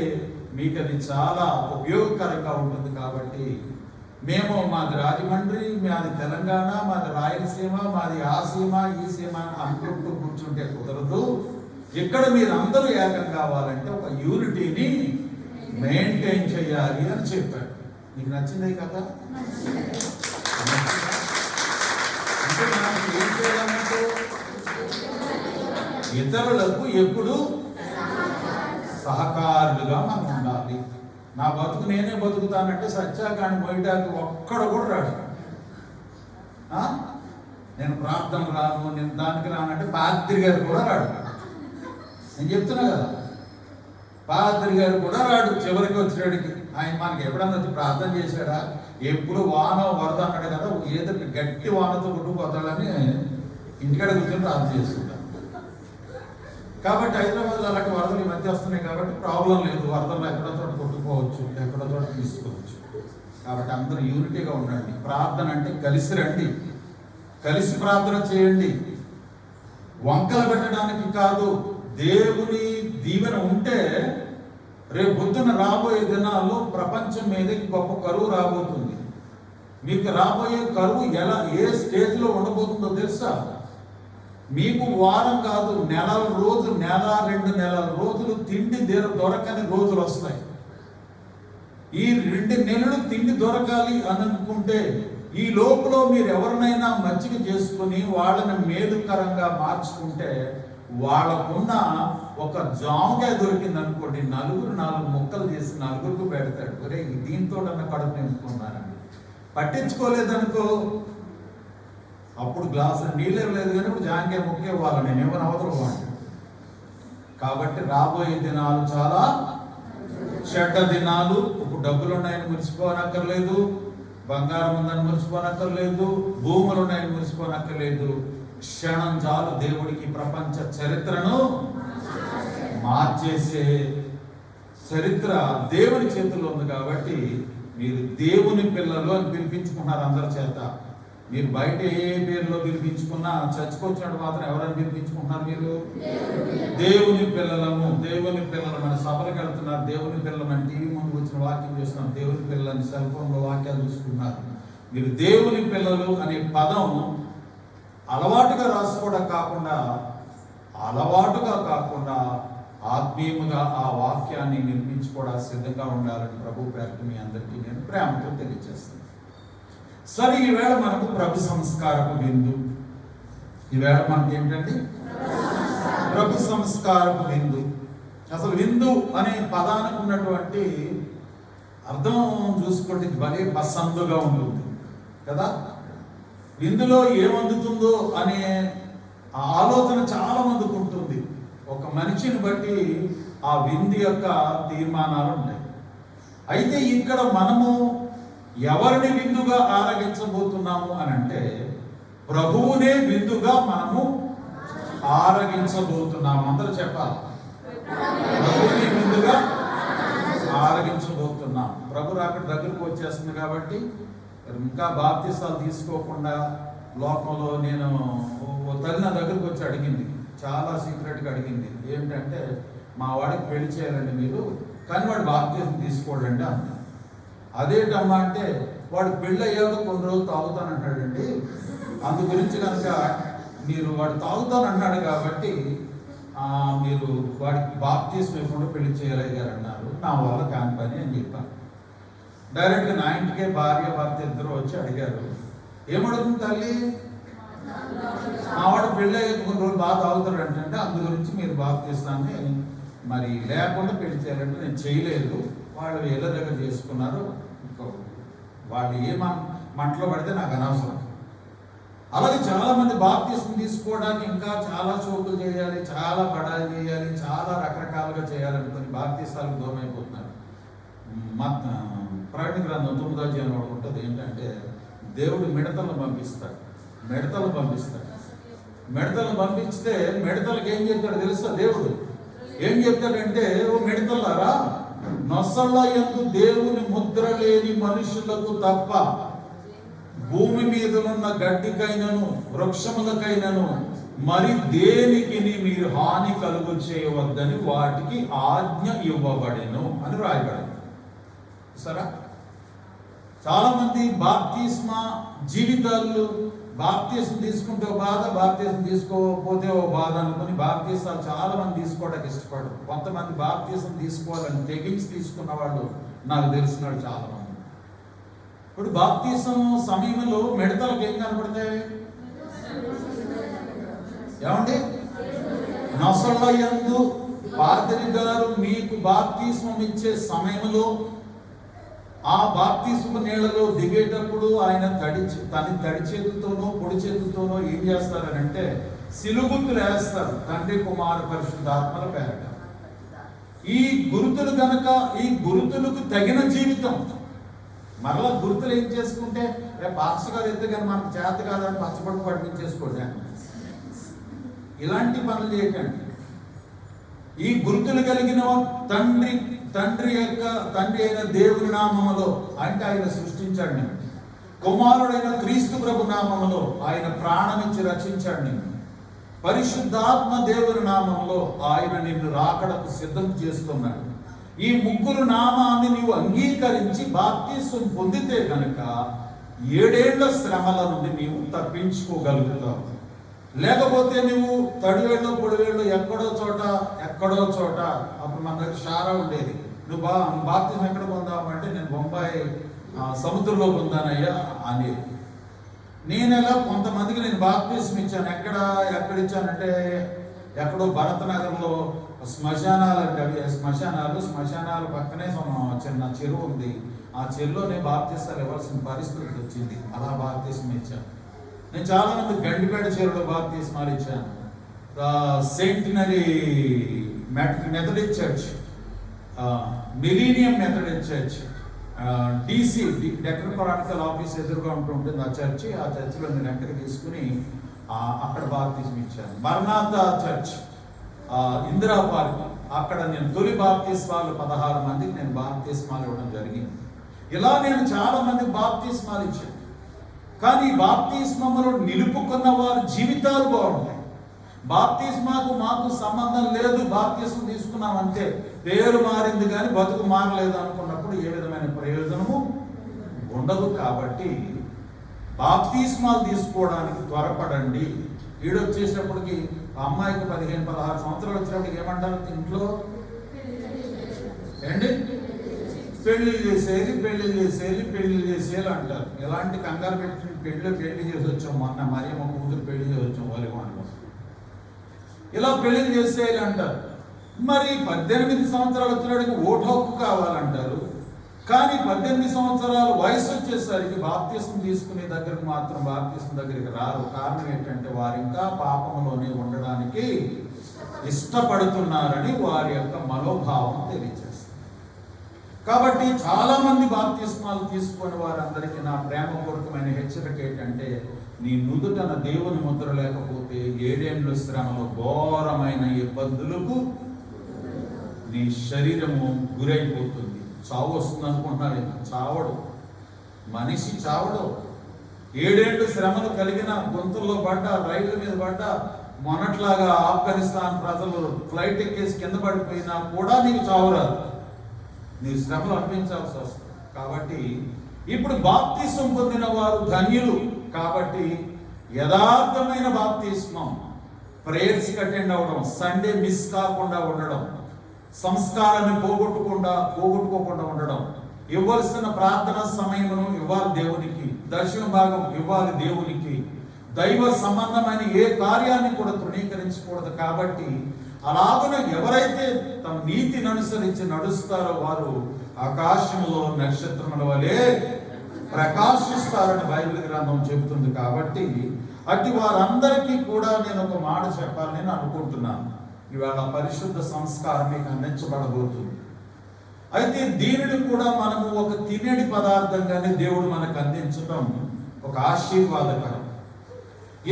మీకు అది చాలా ఉపయోగకరంగా ఉంటుంది. కాబట్టి మేము మాది రాజమండ్రి, మాది తెలంగాణ, మాది రాయలసీమ, మాది ఆ సీమ ఈ సీమ అనుకుంటూ కూర్చుంటే కుదరదు. ఇక్కడ మీరు అందరూ ఏకం కావాలంటే ఒక యూనిటీని మెయింటైన్ చేయాలి అని చెప్పాడు. మీకు నచ్చింది కదా? అంటే మనకి ఏం చేయాలంటే ఇతరులకు ఎప్పుడు సహకారులుగా మనం ఉండాలి. నా బతుకు నేనే బతుకుతానంటే సత్యాకాన్ని మొయ్యడానికి ఒక్కడు కూడా రాడు. నేను ప్రార్థన రాను, నేను దానికి రానంటే పాత్రి గారు కూడా రాడు. నేను చెప్తున్నా కదా, పాత్రి గారు కూడా రాడు. చివరికి వచ్చేటికి ఆయన మనకి ఎప్పుడన్నా వచ్చి ప్రార్థన చేశాడా? ఎప్పుడు వాన వరద అన్నాడు కదా, ఏదో గట్టి వానతో కొట్టుకుపోతాడని ఇంటికాడ కూర్చొని ప్రార్థన చేసుకుంటాను. కాబట్టి హైదరాబాద్లో అలాంటి వరదలు ఈ మధ్య వస్తున్నాయి కాబట్టి ప్రాబ్లం లేదు. వరదలు ఎక్కడో చోట కొట్టుకోవచ్చు, ఎక్కడో చోట తీసుకోవచ్చు. కాబట్టి అందరూ యూనిటీగా ఉండండి. ప్రార్థన అంటే కలిసి రండి, కలిసి ప్రార్థన చేయండి. వంకలు పెట్టడానికి కాదు. దేవుని దీవెన ఉంటే రేపు పొద్దున రాబోయే దినాల్లో ప్రపంచం మీదకి గొప్ప కరువు రాబోతుంది. మీకు రాబోయే కరువు ఏ స్టేజ్లో ఉండబోతుందో తెలుసా? మీకు వారం కాదు, నెల 2 నెలల రోజులు తిండి దొరకని రోజులు వస్తాయి. ఈ 2 నెలలు తిండి దొరకాలి అని అనుకుంటే ఈ లోపల మీరు ఎవరినైనా మచ్చిక చేసుకుని వాళ్ళని మేలుకరంగా మార్చుకుంటే వాళ్ళకున్న ఒక జామకాయ దొరికింది అనుకోండి, 4 ముక్కలు చేసి 4 పెడతాడు. ఒరే దీంతో కడుపు నింపుకున్నారండి. పట్టించుకోలేదనుకో, అప్పుడు గ్లాసు నీళ్ళే లేదు కానీ ఇప్పుడు జాంకాయ ముక్క ఇవ్వాలి. నేను ఏమైనా అవతలకోండి. కాబట్టి రాబోయే దినాలు చాలా చెడ్డ దినాలు. ఇప్పుడు డబ్బులు ఉన్నాయని మురిసిపోనక్కర్లేదు, బంగారం ఉందని మురిసిపోనక్కర్లేదు, భూములు ఉన్నాయని మురిసిపోనక్కర్లేదు. క్షణం చాలు దేవుడికి ప్రపంచ చరిత్రను మార్చేసే చరిత్ర దేవుని చేతుల్లో ఉంది. కాబట్టి మీరు దేవుని పిల్లలు అని పిలిపించుకున్నారు అందరి చేత. మీరు బయట ఏ పేరులో పిలిపించుకున్నా చచ్చిపోచ్చినట్టు మాత్రం ఎవరైనా పిలిపించుకుంటున్నారు? మీరు దేవుని పిల్లలము, దేవుని పిల్లలు. మన సభలకు వెళ్తున్నారు, దేవుని పిల్లలని టీవీ ముందు వచ్చిన వాక్యం చేస్తున్నారు, దేవుని పిల్లలని సెల్ ఫోన్లో వాక్యాలు చూసుకుంటున్నారు. మీరు దేవుని పిల్లలు అనే పదం అలవాటుగా రాసుకోవడం కాకుండా, ఆత్మీయముగా ఆ వాక్యాన్ని నిర్మించుకోవడం సిద్ధంగా ఉండాలని ప్రభు పేరిట మీ అందరికీ నేను ప్రేమతో తెలియజేస్తాను. సరే, ఈవేళ మనకు ప్రభు సంస్కారపు విందు. ఈవేళ మనకి ఏంటంటే ప్రభు సంస్కారపు విందు. అసలు విందు అనే పదానికి ఉన్నటువంటి అర్థం చూసుకుంటే భలే పసందుగా ఉంటుంది కదా. విందులో ఏమందుతుందో అనే ఆలోచన చాలా మందికి ఉంటుంది. ఒక మనిషిని బట్టి ఆ విందు యొక్క తీర్మానాలు ఉంటాయి. అయితే ఇక్కడ మనము ఎవరిని విందుగా ఆరగించబోతున్నాము అని అంటే, ప్రభువునే విందుగా మనము ఆరగించబోతున్నాము. అందరూ చెప్పాలి, ప్రభువునే విందుగా ఆరగించబోతున్నాం. ప్రభు రాకడ దగ్గరకు వచ్చేస్తుంది కాబట్టి ఇంకా బాప్తిసాలు తీసుకోకుండా లోకంలో నేను తల్లి నా దగ్గరకు వచ్చి అడిగింది, చాలా సీక్రెట్గా అడిగింది. ఏంటంటే, మా వాడికి పెళ్లి చేయాలండి మీరు, కానీ వాడు బాప్తిసం తీసుకోడండి అంట. అదేంటమ్మా అంటే, వాడు పెళ్ళి అయ్యాక కొన్ని రోజులు తాగుతానంటాడండి, అందు గురించి కనుక మీరు వాడు తాగుతానన్నాడు కాబట్టి మీరు వాడికి బాప్తిసం ఇవ్వకుండా పెళ్లి చేయలేగారు అన్నారు. నా వల్ల కాని పని అని చెప్పాను. డైరెక్ట్గా నా ఇంటికే భార్య భర్త ఇద్దరు వచ్చి అడిగారు, ఏమడుగుతుంది తల్లి, మా వాడు పెళ్ళి అయ్యాక కొన్ని రోజులు బాగా తాగుతాడు అంటే అందు గురించి మీరు బాప్తిసాన్ని మరి లేకుండా పెళ్లి చేయాలంటే నేను చేయలేదు, వాళ్ళు ఏళ్ళ దగ్గర చేసుకున్నారు, వాళ్ళు ఏ మంటలో పడితే నాకు అనవసరం. అలాగే చాలామంది బాప్తిసం తీసుకోవడానికి ఇంకా చాలా చోకులు చేయాలి, చాలా పడాలు చేయాలి, చాలా రకరకాలుగా చేయాలనుకుని బాప్తిసాలకు దూరం అయిపోతున్నారు. ప్రకటన గ్రంథం 9వ అధ్యాయం ఒకటి ఉంటుంది. ఏంటంటే, దేవుడు మిడతలను పంపిస్తాడు. మిడతలను పంపిస్తే మిడతలకు ఏం చెప్తాడు తెలుసా? దేవుడు ఏం చెప్తాడంటే, ఓ మిడతలారా, నొసళ్ళ యందు దేవుని ముద్ర లేని మనుషులకు తప్ప భూమి మీదనున్న గడ్డికైనను వృక్షములకైనను మరి దేనికి మీరు హాని కలుగు చేయవద్దని వాటికి ఆజ్ఞ ఇవ్వబడెను అని రాయబడింది. సరే, చాలా మంది బాప్తిస్మా జీవితాలు బాప్తిసం తీసుకుంటే ఓ బాధ, బాప్తిసం తీసుకోకపోతే ఓ బాధ అనుకుని బాప్తిసాలు చాలా మంది తీసుకోవడానికి ఇష్టపడరు. కొంతమంది బాప్తిసం తీసుకోవాలని తెగించి తీసుకున్న వాళ్ళు నాకు తెలిసినాడు చాలా మంది. ఇప్పుడు బాప్తిసం సమయంలో మిడతలకు ఏం కనపడతాయి? ఏమండి, నొసళ్ళ యందు పాద్రి గారు మీకు బాప్తిసం ఇచ్చే సమయంలో ఆ బాప్తిస్మ నీళ్లలో దిగేటప్పుడు ఆయన తడి చేతులతోనో పొడి చేతులతోనో ఏం చేస్తారనంటే సిలుగుర్తులు వేస్తారు, తండ్రి కుమార పరిశుద్ధాత్మల పేరట. ఈ గురుతులు కనుక ఈ గురుతులకు తగిన జీవితం. మరలా గుర్తులు ఏం చేసుకుంటే పాస్టర్ గారు ఎత్తు కానీ మనకు చేత కాదని పచ్చబడి పడిపించేసుకోండి. ఇలాంటి పనులు చేయకండి. ఈ గుర్తులు కలిగిన తండ్రి అయిన దేవుని నామములో, అంటే ఆయన సృష్టించాడు, కుమారుడైన క్రీస్తు ప్రభు నామములో ఆయన ప్రాణమిచ్చి రక్షించాడు. పరిశుద్ధాత్మ దేవుని నామంలో ఆయన నిన్ను రాకడకు సిద్ధం చేస్తున్నాడు. ఈ ముగ్గురు నామాన్ని నీవు అంగీకరించి బాప్తిసం పొందితే కనుక 7 ఏళ్ల శ్రమల నుండి నీవు తప్పించుకోగలుగుతావు. లేకపోతే నువ్వు తడివేళ్ళు పొడివేళ్ళు ఎక్కడో చోట అప్పుడు మన దగ్గర షారా ఉండేది, నువ్వు బాప్తిసం ఎక్కడ పొందావు అంటే నేను బొంబాయి సముద్రంలో పొందానయ్యా అనేది. నేనెలా కొంతమందికి నేను బాప్తిసం ఇచ్చాను. ఎక్కడ ఇచ్చానంటే ఎక్కడో భరతనగర్లో శ్మశానాలు అంటే అవి శ్మశానాలు పక్కనే చిన్న చెరువు ఉంది. ఆ చెరువులోనే బాప్తిసాలు ఇవ్వాల్సిన పరిస్థితి వచ్చింది. అలా బాప్తిసం ఇచ్చాను. నేను చాలా మంది గండిపేట చెరువులో బాప్తిస్మాలు ఇచ్చాను. Centenary Methodist church, millennium Methodist church, DC డెక్రనాటికల్ ఆఫీస్ ఎదురుగా ఉంటుంది ఆ చర్చిలో నేను ఎంటర్ తీసుకుని అక్కడ బాప్తిజం ఇచ్చాను. మరణాత చర్చ్, ఇందిరా పార్క్, అక్కడ నేను తొలి బాప్తిస్మాలు 16 మందికి నేను బాప్తిస్మాలు ఇవ్వడం జరిగింది. ఇలా నేను చాలా మందికి బాప్తిస్మాలు ఇచ్చాను. కానీ బాప్తిస్మములో నిలుపుకున్న వారి జీవితాలు బాగుంటాయి. బాప్తిస్మాకు మాకు సంబంధం లేదు, బాప్తిస్మం తీసుకున్నాం అంతే, పేరు మారింది కానీ బతుకు మారలేదు అనుకున్నప్పుడు ఏ విధమైన ప్రయోజనము ఉండదు. కాబట్టి బాప్తిస్మాలు తీసుకోవడానికి త్వరపడండి. ఈడొచ్చేసినప్పటికి అమ్మాయికి 15-16 సంవత్సరాలు వచ్చినప్పటికి ఏమంటారు ఇంట్లో, ఏంటి పెళ్లి చేసేది అంటారు. ఎలాంటి కంగారు పెట్టి పెళ్లి చేసి వచ్చాం. మొన్న మరియమ్మ కూతురు పెళ్లి చేసి వచ్చాం వాళ్ళ ఇలా పెళ్లి చేసేయాలి అంటారు. మరి 18 సంవత్సరాలు వచ్చినప్పటికి ఓటు హక్కు కావాలంటారు. కానీ 18 సంవత్సరాల వయసు వచ్చేసరికి బాప్తిస్మం తీసుకునే దగ్గరకు మాత్రం బాప్తిస్మం దగ్గరికి రారు. కారణం ఏంటంటే వారు ఇంకా పాపంలోనే ఉండడానికి ఇష్టపడుతున్నారని వారి యొక్క మనోభావం తెలియజేస్తారు. కాబట్టి చాలా మంది బాప్తిస్మాలు తీసుకుని వారందరికీ నా ప్రేమపూర్వకమైన హెచ్చరిక ఏంటంటే, నీ నుదుటన దేవుని ముద్ర లేకపోతే 7 ఏళ్ళు శ్రమలో ఘోరమైన ఇబ్బందులకు నీ శరీరము గురైపోతుంది. చావు వస్తుంది అనుకుంటున్నారు, చావడు మనిషి, చావడు. 7 ఏళ్ళు శ్రమలు కలిగిన గొంతుల్లో పడ్డా, రైళ్ల మీద పడ్డా, మొన్నట్లాగా ఆఫ్ఘనిస్తాన్ ప్రజలు ఫ్లైట్ ఎక్కేసి కింద పడిపోయినా కూడా నీకు చావురాదు, నీ శ్రమలు అనిపించాల్సి వస్తుంది. కాబట్టి ఇప్పుడు బాప్తిస్మం పొందిన వారు ధన్యులు. కాబట్టి యథార్థమైన బాప్తిస్మం, ప్రేయర్స్కి అటెండ్ అవ్వడం, సండే మిస్ కాకుండా ఉండడం, సంస్కారాన్ని పోగొట్టుకోకుండా ఉండడం, ఇవ్వాల్సిన ప్రార్థన సమయమును ఇవ్వాలి దేవునికి, దశమ భాగం ఇవ్వాలి దేవునికి, దైవ సంబంధమైన ఏ కార్యాన్ని కూడా తృణీకరించకూడదు. కాబట్టి అలాగనే ఎవరైతే తమ నీతిని అనుసరించి నడుస్తారో వారు ఆకాశంలో నక్షత్రముల వలె ప్రకాశిస్తారని బైబిల్ గ్రంథం చెబుతుంది. కాబట్టి అట్టి వారందరికీ కూడా నేను ఒక మాట చెప్పాలని అనుకుంటున్నాను. ఇవాళ పరిశుద్ధ సంస్కారం మీకు అందించబడబోతుంది. అయితే దీనిని కూడా మనము ఒక తినేటి పదార్థంగానే దేవుడు మనకు అందించడం ఒక ఆశీర్వాదకరం.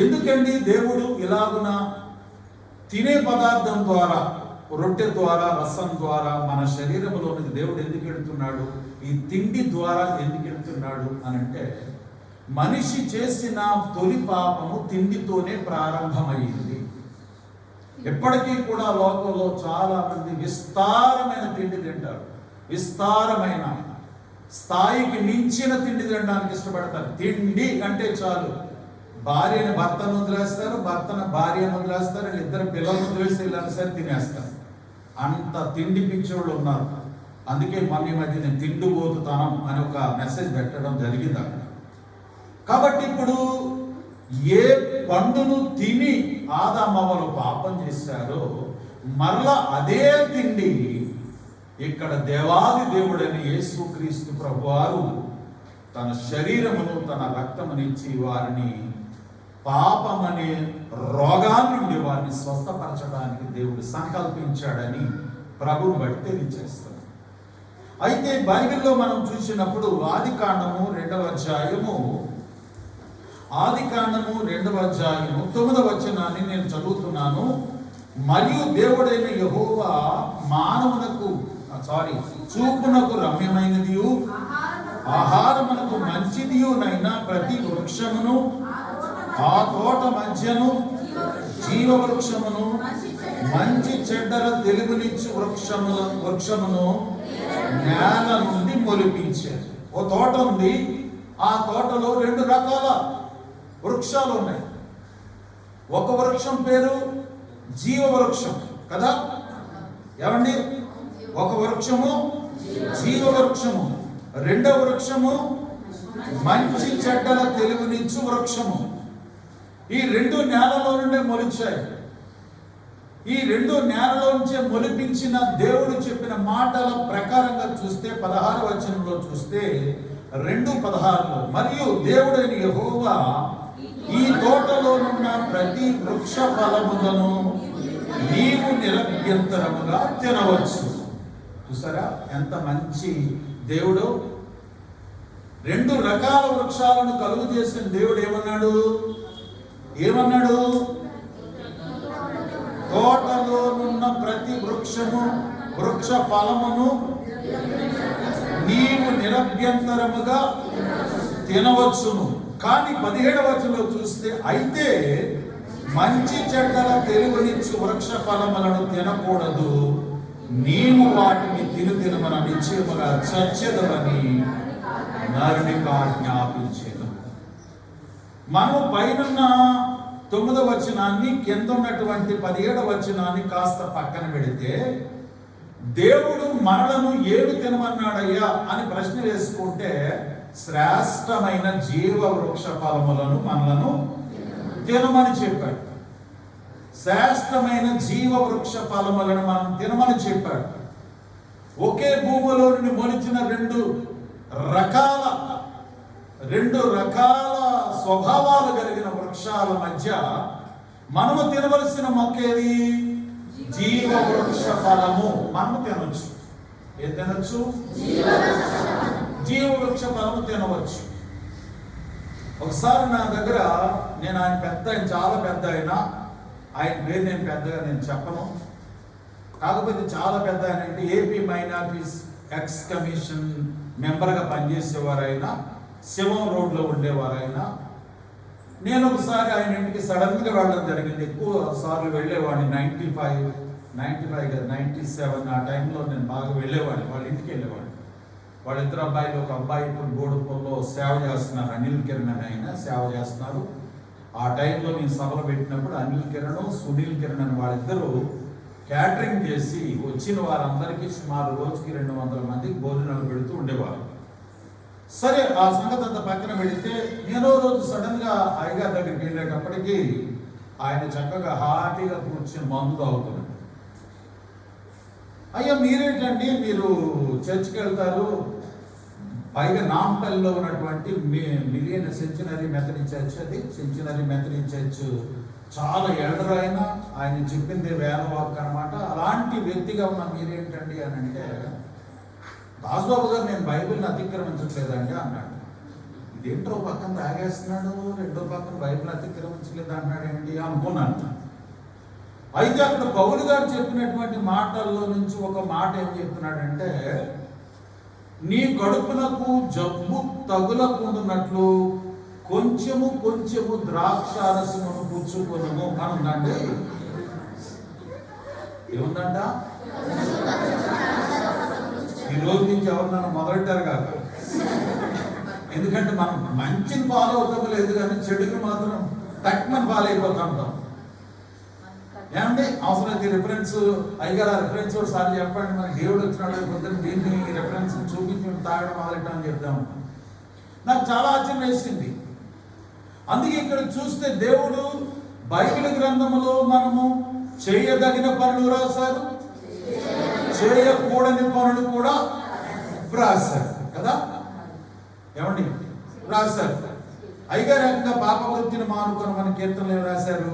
ఎందుకండి దేవుడు ఇలాగున తినే పదార్థం ద్వారా, రొట్టె ద్వారా, రసం ద్వారా మన శరీరంలోనికి దేవుడు ఎందుకు వెళుతున్నాడు, ఈ తిండి ద్వారా ఎందుకు వెళుతున్నాడు అని అంటే, మనిషి చేసిన తొలి పాపము తిండితోనే ప్రారంభమైంది. ఎప్పటికీ కూడా లోకంలో చాలా మంది విస్తారమైన తిండి తింటారు, విస్తారమైన స్థాయికి మించిన తిండి తినడానికి ఇష్టపడతారు. తిండి అంటే చాలు, భార్యని భర్తను వదిలేస్తారు, భర్తను భార్యను వదిలేస్తారు, ఇద్దరు పిల్లలను వదిలేసి వెళ్ళాలి సరే తినేస్తారు. అంత తిండి పిచ్చోళ్ళు ఉన్నారు. అందుకే మొన్న ఈ మధ్య నేను తిండిపోతుతనం అని ఒక మెసేజ్ పెట్టడం జరిగింది అక్కడ. కాబట్టి ఇప్పుడు ఏ పండును తిని ఆదామవ్వలు పాపం చేశారో మరలా అదే తిండి ఇక్కడ దేవాది దేవుడైన యేసుక్రీస్తు ప్రభువారు తన శరీరమును తన రక్తమునిచ్చి వారిని పాపమనే రోగాన్ని నుండి వారిని స్వస్థపరచడానికి దేవుడు సంకల్పించాడని ప్రభువుని బట్టి తెలియజేస్తాడు. అయితే బైబిల్లో మనం చూసినప్పుడు ఆదికాండము 2వ అధ్యాయము 9వ వచనాన్ని నేను చదువుతున్నాను. మరియు దేవుడైన యెహోవా మానవునకు చూపునకు రమ్యమైనదియు ఆహారమునకు మంచిదియునైన ప్రతి వృక్షమును ఆ తోట మధ్యను జీవ వృక్షమును మంచి చెడ్డల తెలుగునిచ్చు వృక్షమును నేల నుండి మొలిపించారు. ఓ తోట ఉంది, ఆ తోటలో 2 రకాల వృక్షాలు ఉన్నాయి. ఒక వృక్షం పేరు జీవ వృక్షం కదా ఏమండి, ఒక వృక్షము జీవ వృక్షము, రెండవ వృక్షము మంచి చెడ్డల తెలుగునిచ్చు వృక్షము. ఈ 2 నేలలో నుండే మొలిచాయి. ఈ 2 నేలలో నుంచే మొలిపించిన దేవుడు చెప్పిన మాటల ప్రకారంగా చూస్తే 16వ వచనంలో చూస్తే 2:16 మరియు దేవుడైన యెహోవా ఈ తోటలోనున్న ప్రతి వృక్ష ఫలములను నీవు నిరభ్యంతరముగా తినవచ్చు. చూసారా ఎంత మంచి దేవుడు. రెండు రకాల వృక్షాలను కలుగు చేసిన దేవుడు ఏమన్నాడు? తోటలోనున్న ప్రతి వృక్షము వృక్ష ఫలమును నీవు నిరభ్యంతరముగా తినవచ్చును. కానీ 17వ వచనంలో చూస్తే, అయితే మంచి చెడ్డల తెలివినిచ్చు వృక్ష ఫలములను తినకూడదు, నీవు వాటిని తినమని నిశ్చయముగా చచ్చెదవని నరునికి ఆజ్ఞాపించెను. మనం పైనున్న 9వ వచనాన్ని, కింద ఉన్నటువంటి 17వ వచనాన్ని కాస్త పక్కన పెడితే, దేవుడు మనలను ఏమి తినమన్నాడయ్యా అని ప్రశ్న వేసుకుంటే, శ్రేష్టమైన జీవ వృక్ష ఫలములను మనలను తినమని చెప్పాడు. శ్రేష్టమైన జీవ వృక్ష ఫలములను మనం తినమని చెప్పాడు. ఒకే భూమిలో నుండి మొలిచిన రెండు రకాల స్వభావాలు కలిగిన వృక్షాల మధ్య మనము తినవలసిన మొక్కేది జీవ వృక్ష ఫలము. మనము తినవచ్చు. ఏం తినవచ్చు? జీవ వృక్ష ఫలము తినవచ్చు. ఒకసారి నా దగ్గర, ఆయన చాలా పెద్ద ఆయన పేరు నేను పెద్దగా చెప్పను, కాకపోతే చాలా పెద్ద ఆయన అంటే ఏపీ మైనారిటీస్ ఎక్స్ కమిషన్ మెంబర్గా పనిచేసేవారైనా, శివం రోడ్లో ఉండేవారైనా. నేను ఒకసారి ఆయన ఇంటికి సడన్గా వెళ్ళడం జరిగింది. ఎక్కువ సార్లు వెళ్ళేవాడిని. 97 ఆ టైంలో నేను బాగా వెళ్ళేవాడిని. వాళ్ళ ఇంటికి వెళ్ళేవాడిని. వాళ్ళిద్దరు అబ్బాయిలు, ఒక అబ్బాయి ఇప్పుడు గోడుపల్లో సేవ చేస్తున్నారు, అనిల్ కిరణ్ అని ఆయన సేవ చేస్తున్నారు. ఆ టైంలో నేను సభలు పెట్టినప్పుడు అనిల్ కిరణ్, సునీల్ కిరణ్ అని వాళ్ళిద్దరూ క్యాటరింగ్ చేసి వచ్చిన వారందరికీ సుమారు రోజుకి 200 మందికి భోజనాలు పెడుతూ ఉండేవారు. సరే, ఆ సంగతి అంతా పక్కన పెడితే, నేను రోజు సడన్గా అయ్యగారి దగ్గరికి వెళ్ళేటప్పటికీ ఆయన చక్కగా హాయిగా కూర్చొని మందు తాగుతున్నాడు. అయ్యా మీరేంటండి, మీరు చర్చికి వెళ్తారు, పైగా నాంపల్లిలో ఉన్నటువంటి మిలియన్ సెంచనరీ మెథడిస్ట్ చర్చ్ చాలా ఎల్డర్ ఆయన చెప్పింది వేల వాక్ అనమాట. అలాంటి వ్యక్తిగా ఉన్న మీరేంటండి అని అంటే, దాసుబాబు గారు నేను బైబిల్ని అతిక్రమించట్లేదండి అన్నాడు. ఇదేంటో పక్కన తాగేస్తున్నాడు, రెండో పక్కన బైబిల్ అతిక్రమించలేదు అన్నాడు ఏంటి అనుకున్నాను. అయితే అక్కడ పౌలు గారు చెప్పినటువంటి మాటల్లో నుంచి ఒక మాట ఏం చెప్తున్నాడంటే, నీ కడుపునకు జబ్బు తగులకుండునట్లు కొంచెము ద్రాక్షారసమును పుచ్చుకొనుము అని ఉందండి. ఏముందంట? ఈ రోజు నుంచి ఎవరు నన్ను మొదలెట్టారు కాక. ఎందుకంటే మనం మంచిని ఫాలో అవుతాం లేదు, కానీ చెడుకు మాత్రం తక్కువ ఫాలో అయిపోతుంటాం. ఏమంటే అవసరమైతే రిఫరెన్స్ అయ్యగారు, ఆ రిఫరెన్స్ కూడా సార్ చెప్పండి, మనకి దేవుడు వచ్చినాడు పొద్దున్న దీన్ని రిఫరెన్స్ చూపించి తాగడం మొదలెట్టామని చెప్తాము. నాకు చాలా ఆశ్చర్యం వేసింది. అందుకే ఇక్కడ చూస్తే దేవుడు బైబిల్ గ్రంథంలో మనము చేయదగిన పనులు రాశారు, చేయకూడని పనులు కూడా రాశారు కదా. ఏమండి రాశారు. అయ్యగారు ఏకంగా పాప వృత్తిని మానుకొని మన కీర్తనలు ఏమి రాశారు?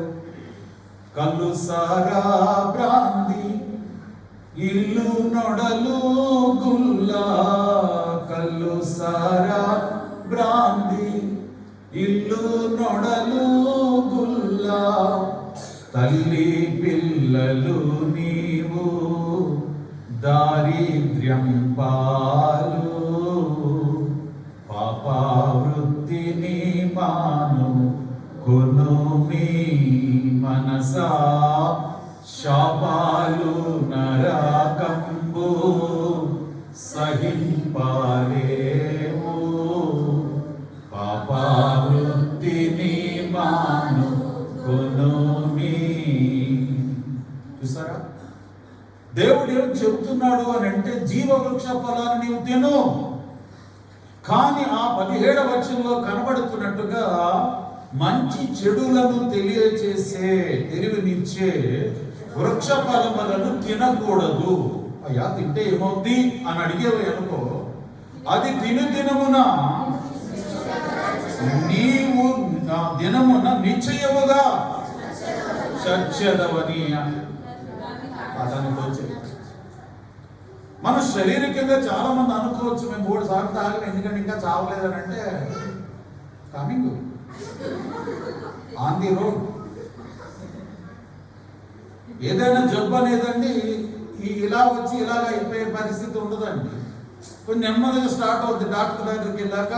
కళ్ళు సారా బ్రాంది ఇల్లు నొడలు గుల్లా, కళ్ళు సారా బ్రాంది ఇల్లు నొడలు గుల్లా, తల్లి పిల్లలు నీవు దారిద్ర్యం పాలు, పాపా వృత్తిని మాను కొను మీ మనసా, శాపాలు నరకంబు సహింపలేవు, పాపా వృత్తిని మాను కొను మీ. చూసారా దేవుడు ఏం చెబుతున్నాడు అని అంటే, జీవవృక్ష ఫలాన్ని నీవు తిను. కానీ ఆ 17వ వచనంలో కనబడుతున్నట్టుగా మంచి చెడులను తెలియచేసే తెలివినిచ్చే వృక్ష ఫలములను తినకూడదు. అయ్యా తింటే ఏమవుద్ది అని అడిగేవి అనుకో, అది దినమున నీవు దినమున నిశ్చయముగా చచ్చెదవని అతనితో చెప్పాడు. మన శారీరకంగా చాలా మంది అనుకోవచ్చు, మేము 3 సార్లు తాగిన ఎందుకంటే ఇంకా చావలేదని. అంటే కమింగ్ ఆన్ ది రోడ్. ఏదైనా జబ్బు అనేదండి ఇలా వచ్చి ఇలాగ అయిపోయే పరిస్థితి ఉండదండి. కొన్ని నెమ్మదిగా స్టార్ట్ అవుతుంది. డాక్టర్ దగ్గరికి వెళ్ళాక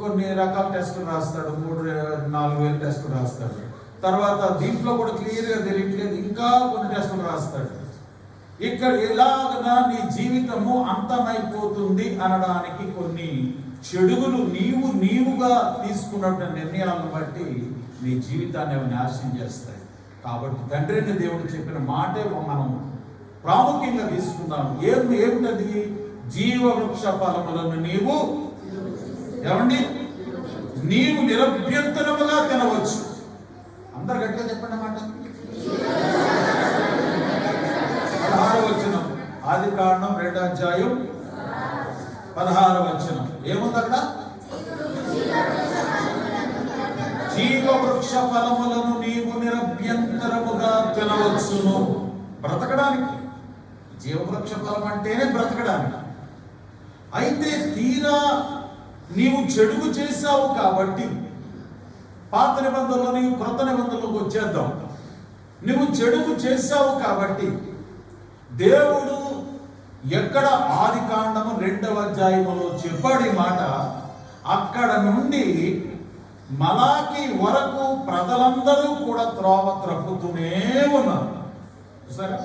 కొన్ని రకాల టెస్టులు రాస్తాడు, 3-4 వేలు టెస్టులు రాస్తాడు. తర్వాత దీంట్లో కూడా క్లియర్గా తెలియట్లేదు, ఇంకా కొన్ని టెస్టులు రాస్తాడు. ఇక్కడ ఎలాగనా నీ జీవితము అంతమైపోతుంది అనడానికి కొన్ని చెడుగులు నీవుగా తీసుకున్నట్టు నిర్ణయాలను బట్టి నీ జీవితాన్ని అవి నాశనం చేస్తాయి. కాబట్టి తండ్రి అయిన దేవుడు చెప్పిన మాటే మనం ప్రాముఖ్యంగా తీసుకుందాం. ఏమిటది? జీవవృక్ష ఫలములను నీవు నిరభ్యంతరముగా తినవచ్చు. అందరు గట్టిగా చెప్పండి అన్నమాట. 16వ వచనం, ఆదికాండం 2వ అధ్యాయం 16వ వచనం ఏముంది అక్కడ? జీవవృక్ష ఫలములను నీవు నిరభ్యంతరముగా తినవచ్చును. బ్రతకడానికి జీవవృక్ష ఫలం అంటేనే బ్రతకడానికి. అయితే తీరా నీవు చెడుగు చేశావు కాబట్టి, పాత నిబంధనలో నీవు క్రొత్త నిబంధనలోకి వచ్చేద్దాం. నువ్వు చెడుగు చేశావు కాబట్టి దేవుడు ఎక్కడ ఆదికాండము 2వ అధ్యాయములో చెప్పాడు ఈ మాట, అక్కడ నుండి మలాకి వరకు ప్రజలందరూ కూడా త్రోవ త్రప్పుతూనే ఉన్నారు. సరే,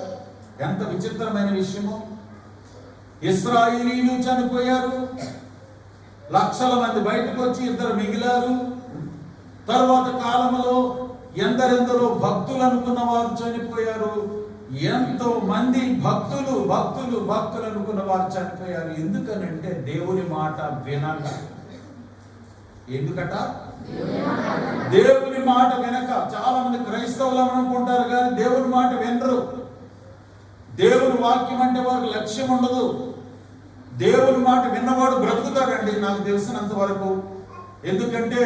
ఎంత విచిత్రమైన విషయమో. ఇశ్రాయేలీలు చనిపోయారు, లక్షల మంది బయటకు వచ్చి 2 మిగిలారు. తర్వాత కాలంలో ఎందరెందరో భక్తులు అనుకున్న వారు చనిపోయారు. ఎంతో మంది భక్తులు అనుకున్న వారు చనిపోయారు. ఎందుకనంటే దేవుని మాట వినక. ఎందుకట? దేవుని మాట వినక. చాలా మంది క్రైస్తవులు అనుకుంటారు కానీ దేవుని మాట వినరు. దేవుని వాక్యం అంటే వారికి లక్ష్యం ఉండదు. దేవుని మాట విన్నవాడు బ్రతుకుతాడండి, నాకు తెలిసినంత వరకు. ఎందుకంటే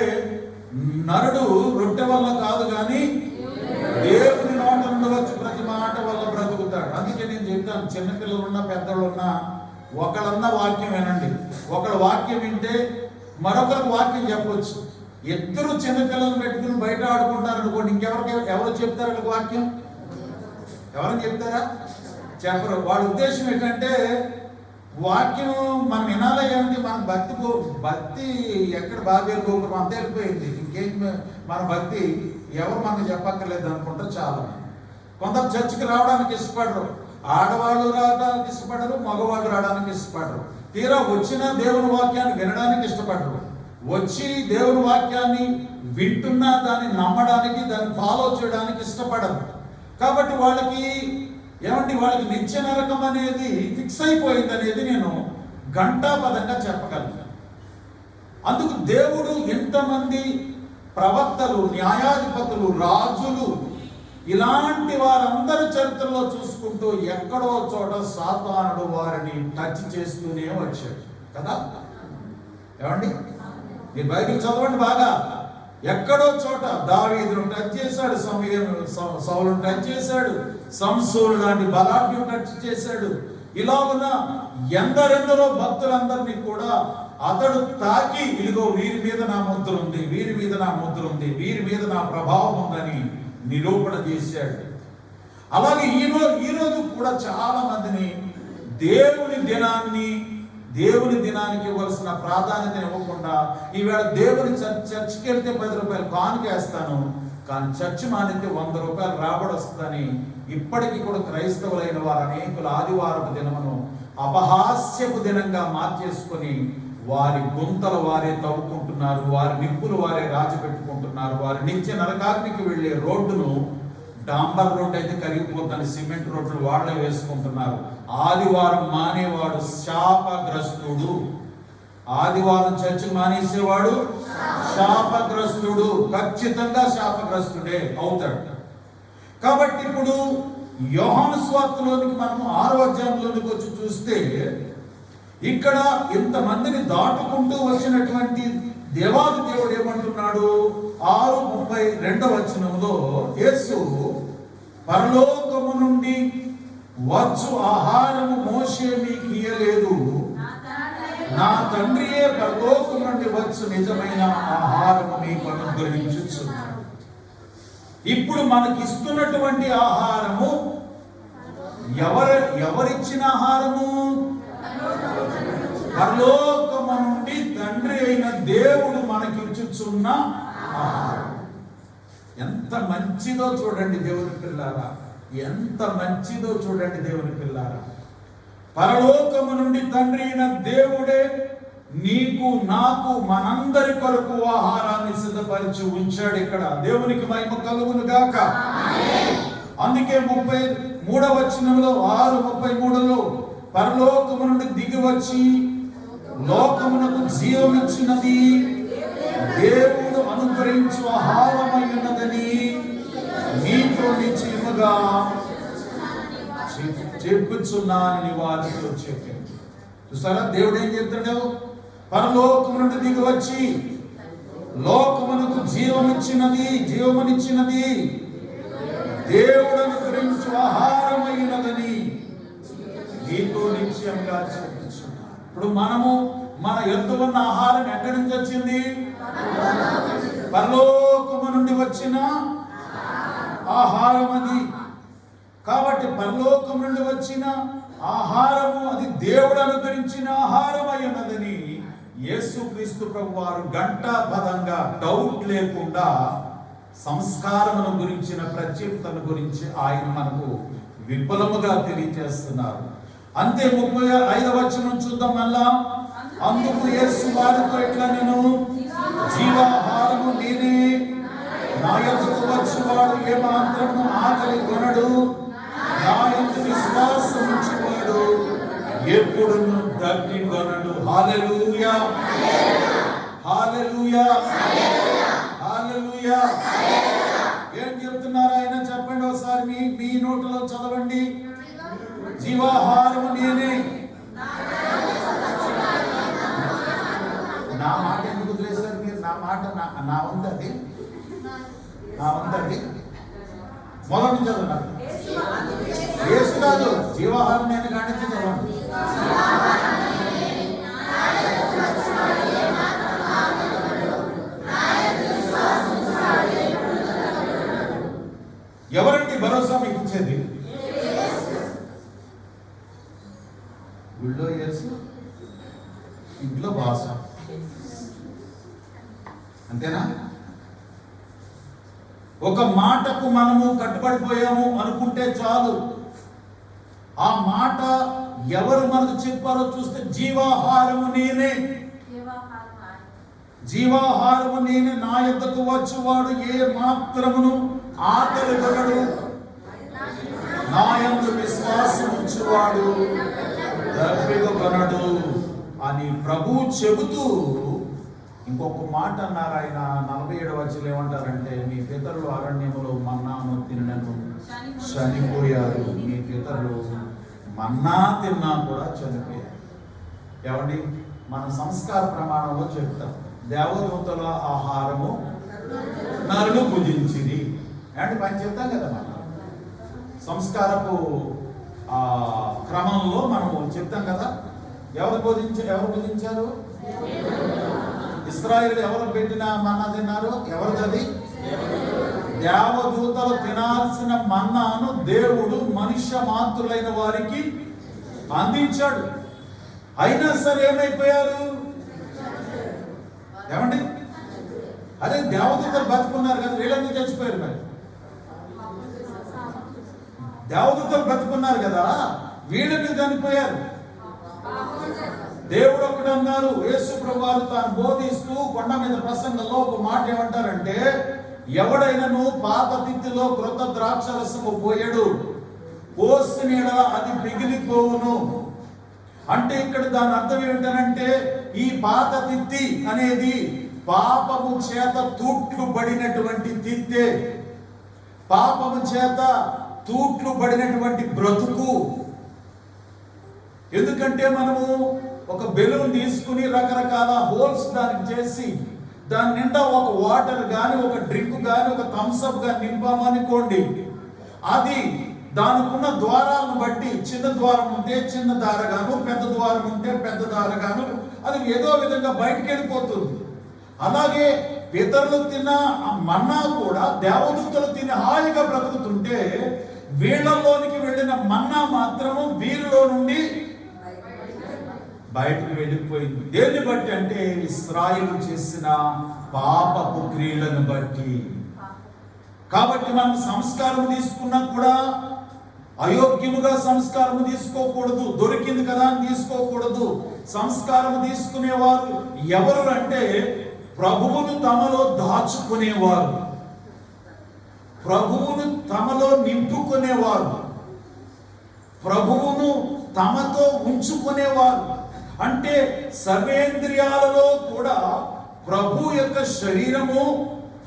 నరుడు రొట్టె వల్ల కాదు కానీ దేవుని నోట నుండి వచ్చి ప్రతి మాట వల్ల బ్రతుకుతాడు. అందుకే నేను చెప్తాను, చిన్నపిల్లలు ఉన్నా పెద్దలు ఉన్నా ఒకళ్ళన్నా వాక్యం వినండి. ఒకళ్ళ వాక్యం వింటే మరొకరికి వాక్యం చెప్పవచ్చు. ఇద్దరు చిన్నపిల్లలు పెట్టుకుని బయట ఆడుకుంటారు అనుకోండి, ఎవరు చెప్తారు వాళ్ళకి వాక్యం? ఎవరైనా చెప్తారా? చెప్పరు. వాళ్ళ ఉద్దేశం ఏంటంటే వాక్యం మనం వినాలి. ఏమిటి? మన భక్తి ఎక్కడ బాగా గోపురం అంత వెళ్ళిపోయింది. ఇంకేం మన భక్తి ఎవరు మనకు చెప్పక్కర్లేదు అనుకుంటారు చాలా. కొందరు చర్చికి రావడానికి ఇష్టపడరు, ఆడవాళ్ళు రావడానికి ఇష్టపడరు, మగవాళ్ళు రావడానికి ఇష్టపడరు. తీరా వచ్చిన దేవుని వాక్యాన్ని వినడానికి ఇష్టపడరు. వచ్చి దేవుని వాక్యాన్ని వింటున్నా దాన్ని నమ్మడానికి, దాన్ని ఫాలో చేయడానికి ఇష్టపడరు. కాబట్టి వాళ్ళకి నిత్య నరకం అనేది ఫిక్స్ అయిపోయింది అనేది నేను ఘంటాపదంగా చెప్పగలను. అందుకు దేవుడు ఎంతమంది ప్రవక్తలు, న్యాయాధిపతులు, రాజులు, ఇలాంటి వారందరి చరిత్రలో చూసుకుంటూ ఎక్కడో చోట సాతానుడు వారిని టచ్ చేస్తూనే వచ్చాడు కదా. ఏమండి, మీరు బైబిల్ చదవండి బాగా. ఎక్కడో చోట దావీదును టచ్ చేశాడు, సౌలును టచ్ చేశాడు, సంసోను లాంటి బలాఢ్యుని టచ్ చేశాడు. ఇలాగున ఎందరెందరో భక్తులందరినీ కూడా అతడు తాకి, ఇదిగో వీరి మీద నా ముద్ర ఉంది, వీరి మీద నా ముద్ర ఉంది, వీరి మీద నా ప్రభావం ఉందని నిరూపణ చేశాడు. అలాగే ఈరోజు కూడా చాలా మందిని దేవుని దినానికి ఇవ్వాల్సిన ప్రాధాన్యత ఇవ్వకుండా, ఈవేళ దేవుని చర్చికి వెళ్తే 10 రూపాయలు కానుకేస్తాను, కానీ చర్చి మానితే 100 రూపాయలు రాబడి వస్తుందని ఇప్పటికీ కూడా క్రైస్తవులైన వారు అనేకులు ఆదివారపు దినమును అపహాస్యపు దినంగా మార్చేసుకొని వారి గుంతలు వారే తవ్వుకుంటున్నారు, వారి నిప్పులు వారే రాజు పెట్టుకుంటున్నారు. వారి నిత్య నరకాగ్నికి వెళ్ళే రోడ్డును డాంబర్ రోడ్డు అయితే కరిగిపోతుందని సిమెంట్ రోడ్లు వాళ్ళే వేసుకుంటున్నారు. ఆదివారం మానేవాడు శాపగ్రస్తుడు. ఆదివారం చర్చి మానేసేవాడు శాపగ్రస్తుడు, ఖచ్చితంగా శాపగ్రస్తుడే అవుతాడు. కాబట్టి ఇప్పుడు యోహాను సువార్తలోనికి మనం 6వ అధ్యాయంలోనికి వచ్చి చూస్తే, ఇక్కడ ఇంతమందిని దాటుకుంటూ వచ్చినటువంటి దేవాది దేవుడు ఏమంటున్నాడు? 6:32 వచనంలో యేసు పరలోకము నుండి వచ్చు ఆహారము మోషే మీకు ఇయ్యలేదు, నా తండ్రియే పరలోకం నుండి వచ్చు నిజమైన ఆహారము మీకు అనుగ్రహించుచున్నాడు. ఇప్పుడు మనకి ఇస్తున్నటువంటి ఆహారము ఎవరిచ్చిన ఆహారము? పరలోకము నుండి తండ్రి అయిన దేవుడు మనకిచ్చుచున్న ఆహారం. ఎంత మంచిదో చూడండి దేవుని పిల్లారా, ఎంత మంచిదో చూడండి దేవుని పిల్లారా. పరలోకము నుండి తండ్రి అయిన దేవుడే నీకు నాకు మనందరి కొరకు ఆహారాన్ని సిద్ధపరిచి ఉంచాడు. ఇక్కడ దేవునికి మహిమ కలుగును గాక. అందుకే 33వ వచనంలో 6:33లో పరలోకము నుండి దిగి వచ్చి లోకమునకు జీవమిచ్చినది దేవుడు అనుగ్రహించు ఆహారమై ఉన్నదని మీతో నిశ్చయముగా చెప్పుచున్నానని వారితో చెప్పాడు. చూసారా, దేవుడు ఏం చెప్తాడు? పరలోకము నుండి దిగి వచ్చి లోకమునకు జీవమనిచ్చినది దేవుడు అనుగ్రహించు ఆహారమైనదని మీతో నిశ్చయంగా చెప్పుచున్నాను. ఇప్పుడు మన యొద్ద ఉన్న ఆహారం ఎక్కడి నుంచి వచ్చింది? పరలోకము నుండి వచ్చిన ఆహారం అది. కాబట్టి పరలోకం నుండి వచ్చిన ఆహారము అది దేవుడు అనుగ్రహించిన ఆహారం అయి ఉన్నదని యేసుక్రీస్తు ప్రభువారు ఘంటాపదంగా డౌట్ లేకుండా సంస్కారమును గురించిన ప్రత్యేకతను గురించి ఆయన మనకు విపులముగా తెలియజేస్తున్నారు. అంతే 35వ వచనం చూద్దాం మళ్ళా. అందుకు యేసు వారితో ఇట్లా, నేను జీవాహారము నేనే, నా యొద్దకు వచ్చువాడు ఏమాత్రము ఆకలి కొనడు, నా యందు విశ్వాసం ఉంచువాడు ఎప్పుడును దగ్గి కొనడు. హల్లెలూయా, హల్లెలూయా, హల్లెలూయా. ఏం చెప్తున్నారు ఆయన? చెప్పండి ఒకసారి, మీ నోటిలో చదవండి. జీవాహారము నేనే. నా మాట ఎందుకు వదిలేశారు మీరు? నా మాట నా ఉందది, నా ఉందది. మొదటి చదవండి. యేసు కాదు, జీవాహారం నేను కానించి చదవండి. ఎవరండి భరోసా మీకు ఇచ్చేది? గుళ్ళో యేసు, ఇంట్లో భాష, అంతేనా? ఒక మాటకు మనము కట్టుబడిపోయాము అనుకుంటే చాలు. ఆ మాట ఎవరు మనకు చెప్పారో చూస్తే, జీవాహారము నేనే, జీవాహారము నేనే, నా యొద్దకు వచ్చువాడు ఏ మాత్రమును ఆకలి కొనడు, నా యందు విశ్వాసం ఉంచువాడు దప్పిక కొనడు అని ప్రభు చెబుతూ ఇంకొక మాట అన్నారు ఆయన. 47వ వచనంలో ఏమంటారంటే, మీ పితరులు అరణ్యములో మన్నాను తినను చనిపోయారు. మీ పితరులు మన్నా తిన్నా కూడా చనిపోయారు. ఏమండి, మన సంస్కార ప్రమాణంలో చెప్తాం, దేవదూతల ఆహారము నరులు భుజించింది అంటే పని చెప్తాం కదా. మనం సంస్కారపు క్రమంలో మనము చెప్తాం కదా. ఎవరు భుజించారు? ఇశ్రాయేలు ఎవరు పెట్టిన మన్నా తిన్నారు? ఎవరిది? దేవదూతలు తినాల్సిన మన్నాను దేవుడు మనుష్య మాతృలైన వారికి అందించాడు. అయినా సరే ఏమైపోయారు? ఏమండి, అదే దేవదూతలు బతుకున్నారు కదా, వీళ్ళందరూ చచ్చిపోయారు. మరి దేవదూతలు బతుకున్నారు కదా, వీళ్ళని చనిపోయారు. దేవుడు ఒకటి అన్నారు. యేసు ప్రభువారు తాను బోధిస్తూ కొండ మీద ప్రసంగంలో ఒక మాట ఏమంటారంటే, ఎవడైనను పాత తిత్తిలో క్రొత్త ద్రాక్షరసము పోయడు, పోసిన యెడల అది పిగిలిపోవును. అంటే ఇక్కడ దాని అర్థం ఏమిటనంటే, ఈ పాత తిత్తి అనేది పాపము చేత తూట్లు పడినటువంటి తిత్తే, పాపము చేత తూట్లు పడినటువంటి బ్రతుకు. ఎందుకంటే మనము ఒక బెలూన్ తీసుకుని రకరకాల హోల్స్ దానికి చేసి దాని నిండా ఒక వాటర్ కానీ, ఒక డ్రింక్ కానీ, ఒక థమ్స్అప్ కానీ నింపామనుకోండి, అది దానికున్న ద్వారాలను బట్టి చిన్న ద్వారం ఉంటే చిన్న దారగాను, పెద్ద ద్వారం ఉంటే పెద్ద దారగాను అది ఏదో విధంగా బయటికి వెళ్ళిపోతుంది. అలాగే పితరులు తిన్న ఆ మన్నా కూడా దేవదూతలు తిని హాయిగా బ్రతుకుతుంటే వీళ్ళలోనికి వెళ్ళిన మన్నా మాత్రము వీరిలో నుండి బయటకు వెళ్ళిపోయింది. దేన్ని బట్టి అంటే ఇశ్రాయేలు చేసిన పాపపు క్రియలను బట్టి. కాబట్టి మనం సంస్కారం తీసుకున్నా కూడా అయోగ్యముగా సంస్కారం తీసుకోకూడదు, దొరికింది కదా అని తీసుకోకూడదు. సంస్కారం తీసుకునేవారు ఎవరు అంటే ప్రభువును తమలో దాచుకునేవారు, ప్రభువును తమలో నింపుకునేవారు, ప్రభువును తమతో ఉంచుకునేవారు. అంటే సర్వేంద్రియాలలో కూడా ప్రభు యొక్క శరీరము,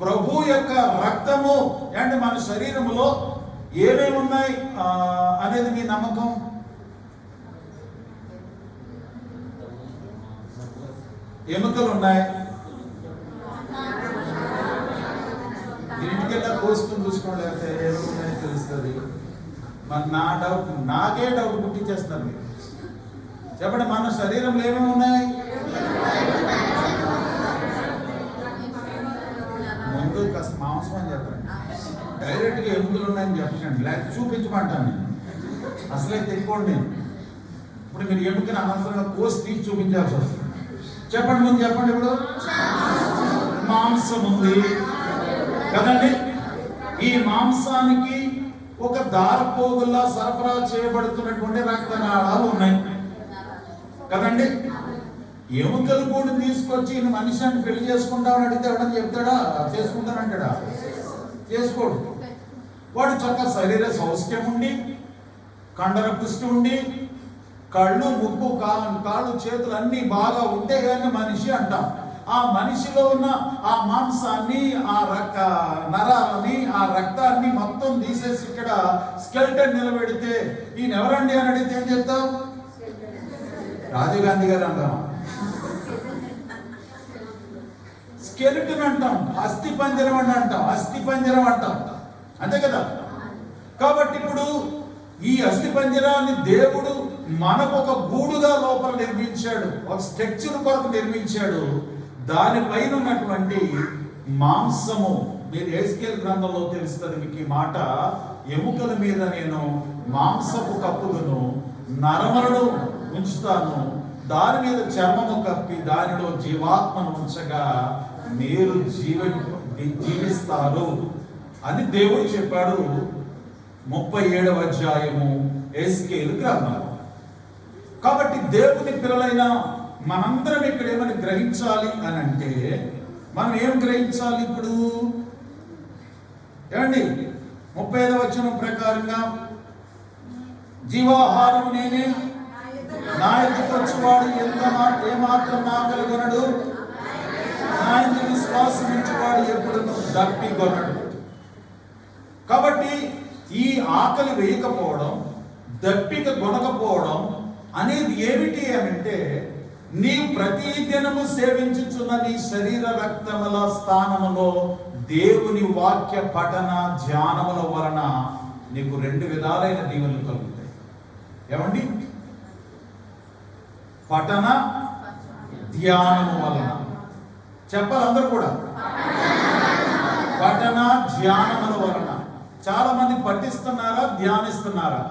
ప్రభు యొక్క రక్తము అంటే మన శరీరములో ఏమేమి ఉన్నాయి అనేది మీ నమ్మకం? ఎముకలు ఉన్నాయి. ఇంటికెళ్ళా కోసుకుని చూసుకోండి, లేకపోతే ఏమున్నాయో తెలుస్తుంది. మరి నాకే డౌట్ పుట్టించేస్తారు మీరు. చెప్పండి, మన శరీరంలో ఏమేమి ఉన్నాయి? ముందు కాస్త మాంసం అని చెప్పండి, డైరెక్ట్గా ఎముకలు ఉన్నాయని చెప్పండి, లేకపోతే చూపించమంటాను నేను. అసలే తెచ్చుకోండి. ఇప్పుడు మీరు ఎముకని అనవసరంగా కోసి తీసి చూపించాల్సి వస్తుంది. చెప్పండి, ముందు చెప్పండి. ఇప్పుడు మాంసం ఉంది కదండి. ఈ మాంసానికి ఒక దారపోగుల్లా సరఫరా చేయబడుతున్నటువంటి రక్తనాళాలు ఉన్నాయి కదండి. ఎముకలు కూడా తీసుకొచ్చి మనిషి అంటే పెళ్లి చేసుకుంటామని అడిగితే ఎవడని చెప్తాడా? చేసుకుంటానంటాడా? చేసుకోడు. వాడు చక్కగా శరీర సౌష్ఠ్యం ఉండి, కండర పుష్టి ఉండి, కళ్ళు, ముక్కు, కాళ్ళు, చేతులు అన్నీ బాగా ఉంటే కానీ మనిషి అంటాం. ఆ మనిషిలో ఉన్న ఆ మాంసాన్ని, ఆ నరాలని, ఆ రక్తాన్ని మొత్తం తీసేసి ఇక్కడ స్కెల్టన్ నిలబెడితే ఈయన ఎవరండి అని అడిగితే ఏం చెప్తాం? రాజీవ్ గాంధీ గారు అంటాం. స్కెలిటన్ అంటాం, అస్థి పంజరం అని అంటాం, అస్థి పంజరం అంటాం, అంతే కదా. కాబట్టి ఇప్పుడు ఈ అస్థి పంజరాన్ని దేవుడు మనకు ఒక గూడుగా లోపల నిర్మించాడు, ఒక స్ట్రక్చర్ కొరకు నిర్మించాడు. దానిపైన ఉన్నటువంటి మాంసము, మీరు ఎహెజ్కేలు గ్రంథంలో తెలుస్తుంది మీకు ఈ మాట, ఎముకల మీద నేను మాంసపు కప్పుదును, నరములను ఉంచుతాను, దాని మీద చర్మము కప్పి దానిలో జీవాత్మను ఉంచగా మీరు జీవిస్తారు అని దేవుడు చెప్పాడు. 37వ అధ్యాయము ఎహెజ్కేలు గ్రంథం. కాబట్టి దేవుని పిల్లలైన మనందరం ఇక్కడ ఏమని గ్రహించాలి అని అంటే, మనం ఏం గ్రహించాలి ఇప్పుడు? ఏమండి, 35వ వచనం ప్రకారంగా జీవాహారము నేనే, నా ఎదుటికి వచ్చేవాడు ఏమాత్రం ఆకలిగొనడు, నా యందు విశ్వాసం ఉంచేవాడు ఎప్పుడు దప్పికొనడు. కాబట్టి ఈ ఆకలి వేయకపోవడం, దప్పిక కొనకపోవడం అనేది ఏమిటి అంటే, నీవు ప్రతి దినము సేవించుచున్న నీ శరీర రక్తముల స్థానములో దేవుని వాక్య పఠన ధ్యానముల వలన నీకు 2 విధాలైన దీవెనలు కలుగుతాయి. ఏమండి? పఠన ధ్యానము వలన. చెప్పాలి అందరూ కూడా. పఠన ధ్యానముల వలన. చాలా మంది పఠిస్తున్నారా, ధ్యానిస్తున్నారా?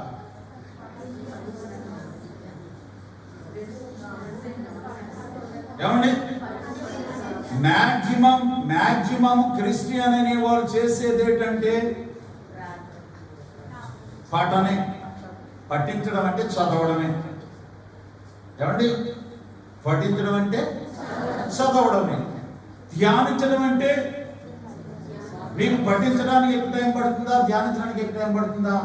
ఏమండి? మ్యాక్సిమం క్రిస్టియన్ అనే వాళ్ళు చేసేది ఏంటంటే పఠనే. పఠించడం అంటే చదవడమే. ఏమండి? పఠించడం అంటే చదవడమే. ధ్యానించడం అంటే మీకు పఠించడానికి ఎక్కువ టైం పడుతుందా, ధ్యానించడానికి ఎక్కువ టైం పడుతుందా?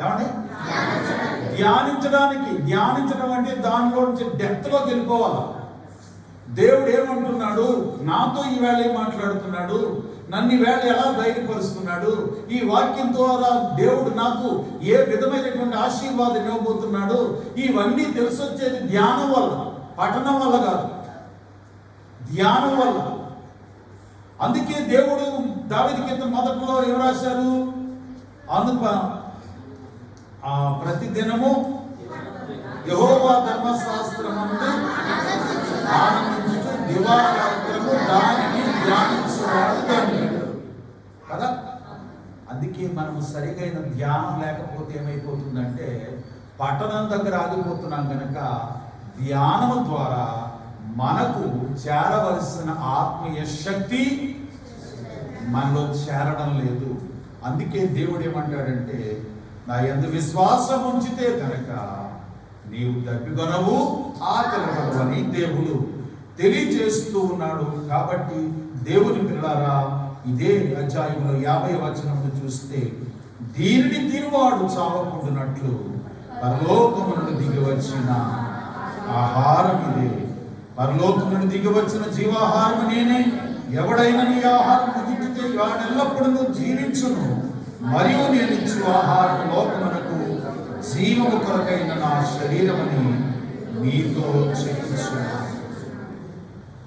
ఏమండి? ధ్యానించడం అంటే దానిలో నుంచి డెప్త్లోకి వెళ్ళిపోవాలి. దేవుడు ఏమంటున్నాడు, నాతో ఈవేళ ఏం మాట్లాడుతున్నాడు, నన్ను ఈవేళ ఎలా ధైర్యపరుస్తున్నాడు, ఈ వాక్యం ద్వారా దేవుడు నాకు ఏ విధమైనటువంటి ఆశీర్వాదం ఇవ్వబోతున్నాడు, ఇవన్నీ తెలిసొచ్చేది ధ్యానం వల్ల, పఠనం వల్ల కాదు, ధ్యానం వల్ల. అందుకే దేవుడు దావీదు కీర్తన మొదట్లో ఏం రాశారు? అందుకు ప్రతి దినము యెహోవా ధర్మశాస్త్రమందు ఆనందించుచు దివారాత్రము దానిని ధ్యానించువాడు ధన్యుడు కదా. అందుకే మనం సరిగైన ధ్యానం లేకపోతే ఏమైపోతుందంటే పట్టణం దగ్గర ఆగిపోతున్నాం కనుక ధ్యానం ద్వారా మనకు చేరవలసిన ఆత్మీయ శక్తి మనలో చేరడం లేదు. అందుకే దేవుడు ఏమంటాడంటే నా యందు విశ్వాసం ఉంచితే కనుక నీవు దప్పికొనవు ఆకలిగొనవు అని దేవుడు తెలియజేస్తూ ఉన్నాడు. కాబట్టి దేవుని పిల్లారా, ఇదే అధ్యాయంలో 50వ వచనంలో చూస్తే దీనిని తిరువాడు చావకుండునట్లు పరలోకము నుండి దిగి వచ్చిన ఆహారం ఇదే, పరలోకము నుండి దిగి వచ్చిన జీవాహారం నేనే, ఎవడైనా నీ ఆహారం భుజించితే వాడెల్లప్పుడూ జీవించును, మరియు నేను ఇచ్చు ఆహారం లోకమునకు జీవము కొరకైన నా శరీరమని మీతో చెప్తున్నాను.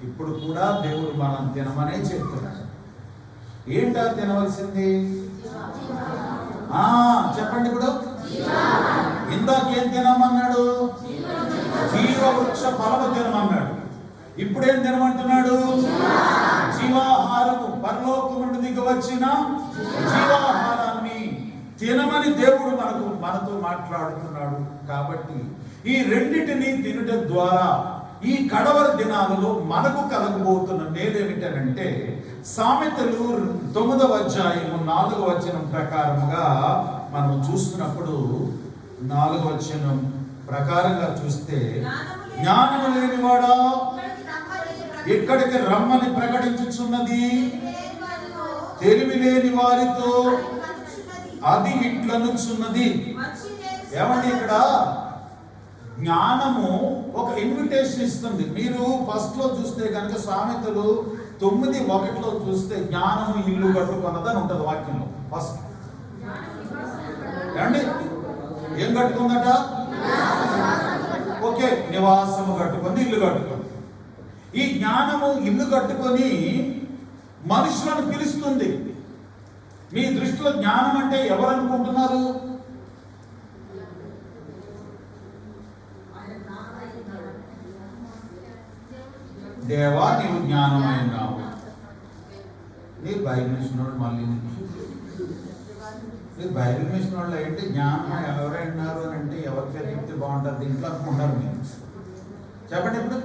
ఇప్పుడు కూడా దేవుడు మనం తినమనే చెప్తున్నాడు. ఏంటా తినవలసింది? చెప్పండి. ఇప్పుడు ఇందాకేం తినమన్నాడు? జీవవృక్ష ఫలము తినమన్నాడు. ఇప్పుడేం తినమంటున్నాడు? జీవాహారము, పరలోకము నుండి దిగి వచ్చిన జీవాహారాన్ని తినమని దేవుడు మనతో మాట్లాడుతున్నాడు. కాబట్టి ఈ రెండింటిని తినుట ద్వారా ఈ కడవరి దినాలలో మనకు కలగబోతున్న మేలేమిటనంటే, సామెతలు 9వ అధ్యాయము 4వ వచనం ప్రకారముగా మనం చూస్తున్నప్పుడు 4వ వచనం ప్రకారంగా చూస్తే, జ్ఞానము లేనివాడా ఇక్కడికి రమ్మని ప్రకటించుచున్నది, తెలివి లేని వారితో అది ఇట్లనుచున్నది. ఏమండి, ఇక్కడ జ్ఞానము ఒక ఇన్విటేషన్ ఇస్తుంది. మీరు ఫస్ట్ లో చూస్తే కనుక సామెతలు 9:1 చూస్తే జ్ఞానము ఇల్లు కట్టుకున్నదని ఉంటుంది వాక్యంలో. ఫస్ట్ ఏమండి, ఏం కట్టుకుందట? ఓకే, నివాసము కట్టుకుంది, ఇల్లు కట్టుకుంది. ఈ జ్ఞానము ఇల్లు కట్టుకొని మనుషులను పిలుస్తుంది. మీ దృష్టిలో జ్ఞానం అంటే ఎవరు అనుకుంటున్నారు? దేవా నీవు జ్ఞానమైనావు. నీ బైబిల్ మిషన్ వాళ్ళు మళ్ళీ మీరు బైబిల్ మిషన్ వాళ్ళు ఏంటి జ్ఞానం ఎవరైనారు అని అంటే ఎవరి పేరు చెప్తే బాగుంటుంది దీంట్లో అనుకుంటారు మీరు. చెప్పండి. ఇప్పుడు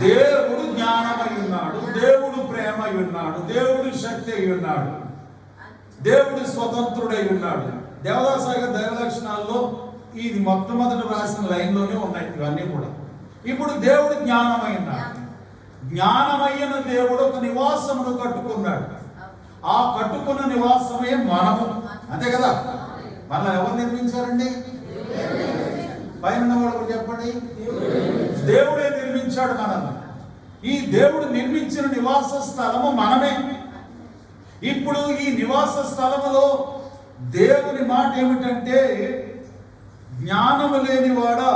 దేవుడు జ్ఞానమై ఉన్నాడు, దేవుడు ప్రేమ అయి ఉన్నాడు, దేవుడు శక్తి అయి ఉన్నాడు, దేవుడు స్వతంత్రుడై ఉన్నాడు. దేవదాసాగ దైవ లక్షణాల్లో ఇది మొట్టమొదటి రాసిన లైన్లోనే ఉన్నాయి ఇవన్నీ కూడా. ఇప్పుడు దేవుడు జ్ఞానమై ఉన్నాడు. జ్ఞానమైన దేవుడు ఒక నివాసమును కట్టుకున్నాడు. ఆ కట్టుకున్న నివాసమే మనము, అంతే కదా. మళ్ళీ ఎవరు నిర్మించారండి? పైన వాళ్ళు చెప్పండి. దేవుడే నిర్మించాడు మనల్ని. ఈ దేవుడు నిర్మించిన నివాస స్థలము మనమే. ఇప్పుడు ఈ నివాస స్థలములో దేవుని మాట ఏమిటంటే, జ్ఞానము లేనివాడా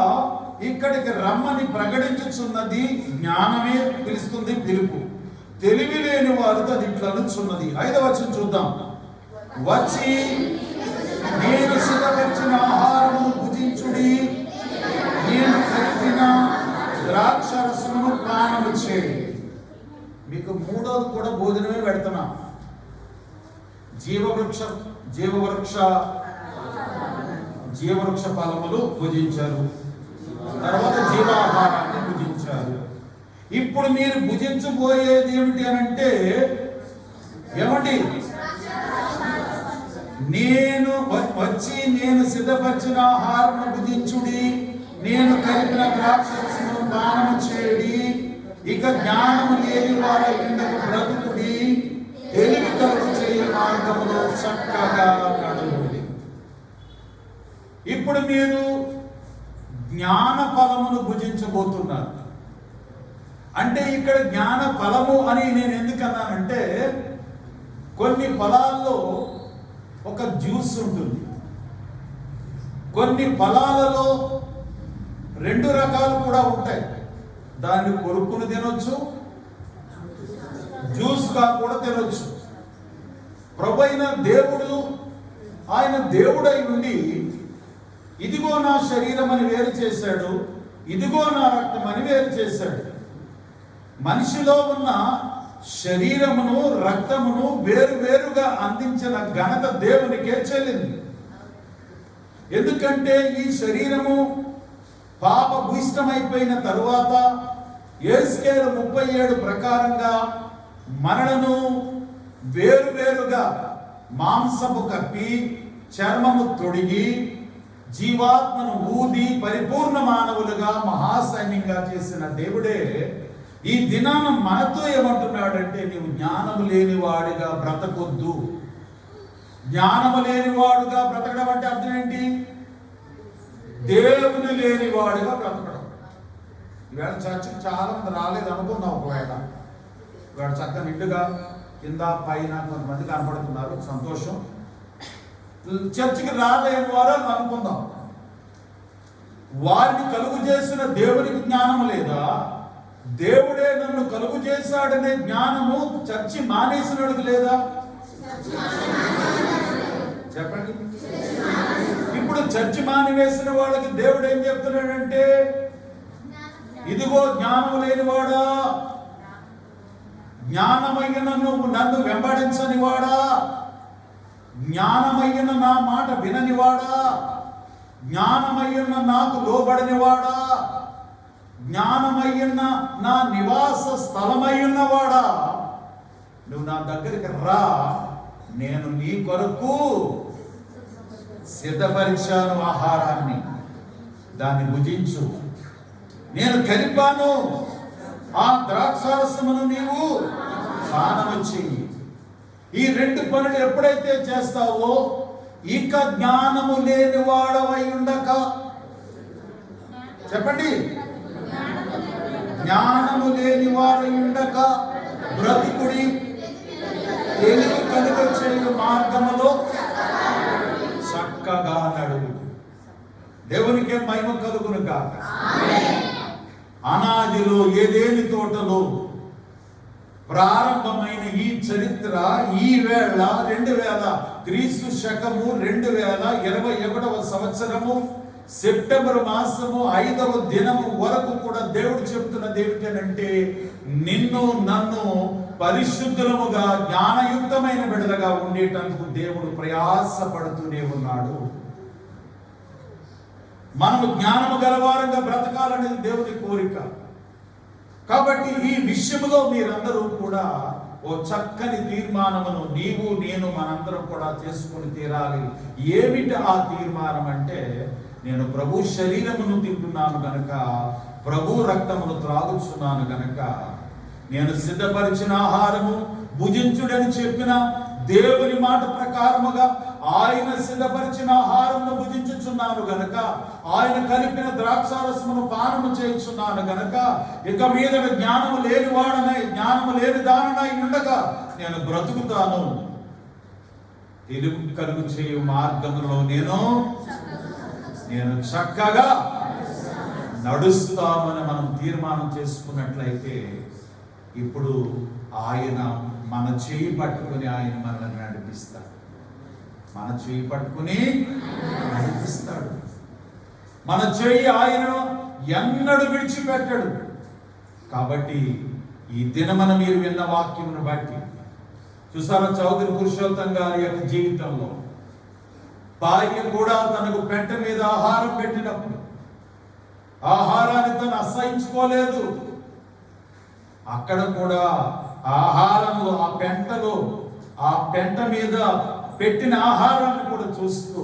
ఇక్కడికి రమ్మని ప్రకటించుచున్నది. జ్ఞానమే పిలుస్తుంది పిలుపు. తెలివి లేని వారితో అది ఇట్లా అనుచున్నది. 5వ వచనం చూద్దాం. వచ్చి నేను సిద్ధపరిచిన ఆహారమును భుజించుడి, నేను కలిపిన ద్రాక్షరసమును పానము చేయి. మీకు 3వది కూడా భోజనమే పెడుతున్నా. జీవవృక్ష ఫలములు భుజించారు, తర్వాత జీవాహారాన్ని భుజించారు. ఇప్పుడు మీరు భుజించబోయేది ఏమిటి అనంటే, ఏమండి, నేను వచ్చి నేను సిద్ధపరిచిన ఆహారం భుజించుడి, నేను కలిపిన ద్రాక్షరసమును పానము చేయుడి, ఇక జ్ఞానము లేని వారి కిందకు బ్రతుకుడి, తెలివి కలుగు చేయ మార్గములో చక్కగా నడువుడి. ఇప్పుడు మీరు జ్ఞాన ఫలమును భుజించబోతున్నారు. అంటే ఇక్కడ జ్ఞాన ఫలము అని నేను ఎందుకన్నానంటే, కొన్ని ఫలాల్లో ఒక జ్యూస్ ఉంటుంది, కొన్ని ఫలాలలో 2 రకాలు కూడా ఉంటాయి. దాన్ని కొరుక్కుని తినొచ్చు, జ్యూస్గా కూడా తినొచ్చు. ప్రభువైన దేవుడు ఆయన దేవుడై ఉండి ఇదిగో నా శరీరం అని వేరు చేశాడు, ఇదిగో నా రక్తం అని వేరు చేశాడు. మనిషిలో ఉన్న శరీరమును రక్తమును వేరువేరుగా అందించిన ఘనత దేవునికే చెల్లింది. ఎందుకంటే ఈ శరీరము పాప భూయిష్టమైపోయిన తరువాత యేస్కేలు 37 ప్రకారంగా మనలను వేరువేరుగా మాంసము కప్పి చర్మము తొడిగి జీవాత్మను ఊది పరిపూర్ణ మానవులుగా మహాసైన్యంగా చేసిన దేవుడే ఈ దినాన మనతో ఏమంటున్నాడంటే, నీవు జ్ఞానము లేనివాడిగా బ్రతకొద్దు. జ్ఞానము లేనివాడుగా బ్రతకడం అంటే అర్థం ఏంటి? దేవుని లేనివాడుగా బ్రతకడం. ఈవేళ చర్చకు చాలా మంది రాలేదు అనుకుందాం. ఒకవేళ ఇవాళ చక్కగా నిండుగా కింద పైన కొంతమంది కనపడుతున్నారు, సంతోషం. చర్చికి రాలేని వారు అనుకుందాం. వారిని కలుగు చేసిన దేవునికి జ్ఞానం లేదా? దేవుడే నన్ను కలుగు చేశాడనే జ్ఞానము చర్చి మానేసినోడికి లేదా? చెప్పండి. ఇప్పుడు చర్చి మానివేసిన వాళ్ళకి దేవుడు ఏం చెప్తున్నాడంటే, ఇదిగో జ్ఞానం లేనివాడా, జ్ఞానమైన నన్ను వెంబడించని వాడా, జ్ఞానమైన నా మాట విననివాడా, జ్ఞానమైన నాకు లోబడనివాడా, జ్ఞానమైన నా నివాస స్థలమైనవాడా, నువ్వు నా దగ్గరికి రా, నేను నీ కొరకు సిద్ధపరిచాను ఆహారాన్ని, దాన్ని భుజించు. నేను కలిపాను ఆ ద్రాక్షారసమును, నీవు పానము చెయ్యి. ఈ 2 పనులు ఎప్పుడైతే చేస్తావో ఇక జ్ఞానము లేని వాడవై ఉండక, చెప్పండి, జ్ఞానము లేని వాడై ఉండక బ్రతుకుడి, తెలివి కలుగ చేయు మార్గములో చక్కగా నడువు. దేవునికే మహిమ కలుగును గాక. అనాదిలో ఏదేని తోటలో ప్రారంభమైన ఈ చరిత్ర ఈ వేళ 2000 క్రీస్తు శకము 2021వ సంవత్సరము సెప్టెంబర్ మాసము 5వ దినము వరకు కూడా దేవుడు చెప్తున్నది ఏమిటంటే, నిన్ను నన్ను పరిశుద్ధులముగా జ్ఞానయుక్తమైన బిడ్డలుగా ఉండేటందుకు దేవుడు ప్రయాసపడుతూనే ఉన్నాడు. మనము జ్ఞానము గలవారంగా బ్రతకాలనేది దేవుని కోరిక. కాబట్టి ఈ విషయంలో మీరందరూ కూడా ఓ చక్కని తీర్మానమును నీవు నేను మనందరం కూడా చేసుకుని తీరాలి. ఏమిటి ఆ తీర్మానం అంటే, నేను ప్రభు శరీరమును తింటున్నాను గనక, ప్రభు రక్తమును త్రాగుచున్నాను గనక, నేను సిద్ధపరిచిన ఆహారము భుజించుడని చెప్పిన దేవుని మాట ప్రకారముగా ఆయన సిద్ధపరిచిన ఆహారమును భుజించుచున్నాను గనక, ఆయన కలిపిన ద్రాక్షారసమును పానము చేయుచున్నాను గనక, ఇక మీద జ్ఞానము లేనివాడనై జ్ఞానము లేని దాననై ఉండగా నేను బ్రతుకుతాను. తెలివి కలుగు చేయు మార్గములో నేను చక్కగా నడుస్తామని మనం తీర్మానం చేసుకున్నట్లయితే, ఇప్పుడు ఆయన మన చేయి పట్టుకుని ఆయన మనల్ని నడిపిస్తాడు. మన చేయి పట్టుకుని నడిపిస్తాడు. మన చేయి ఆయన ఎన్నడూ విడిచిపెట్టడు. కాబట్టి ఈ దినమన మీరు విన్న వాక్యమును బట్టి చూసారా, చౌదరి పురుషోత్తం గారి యొక్క జీవితంలో భార్య కూడా తనకు పెంట మీద ఆహారం పెట్టినప్పుడు ఆహారాన్ని తను అసహించుకోలేదు. అక్కడ కూడా ఆహారంలో ఆ పెంట మీద పెట్టిన ఆహారాన్ని కూడా చూస్తూ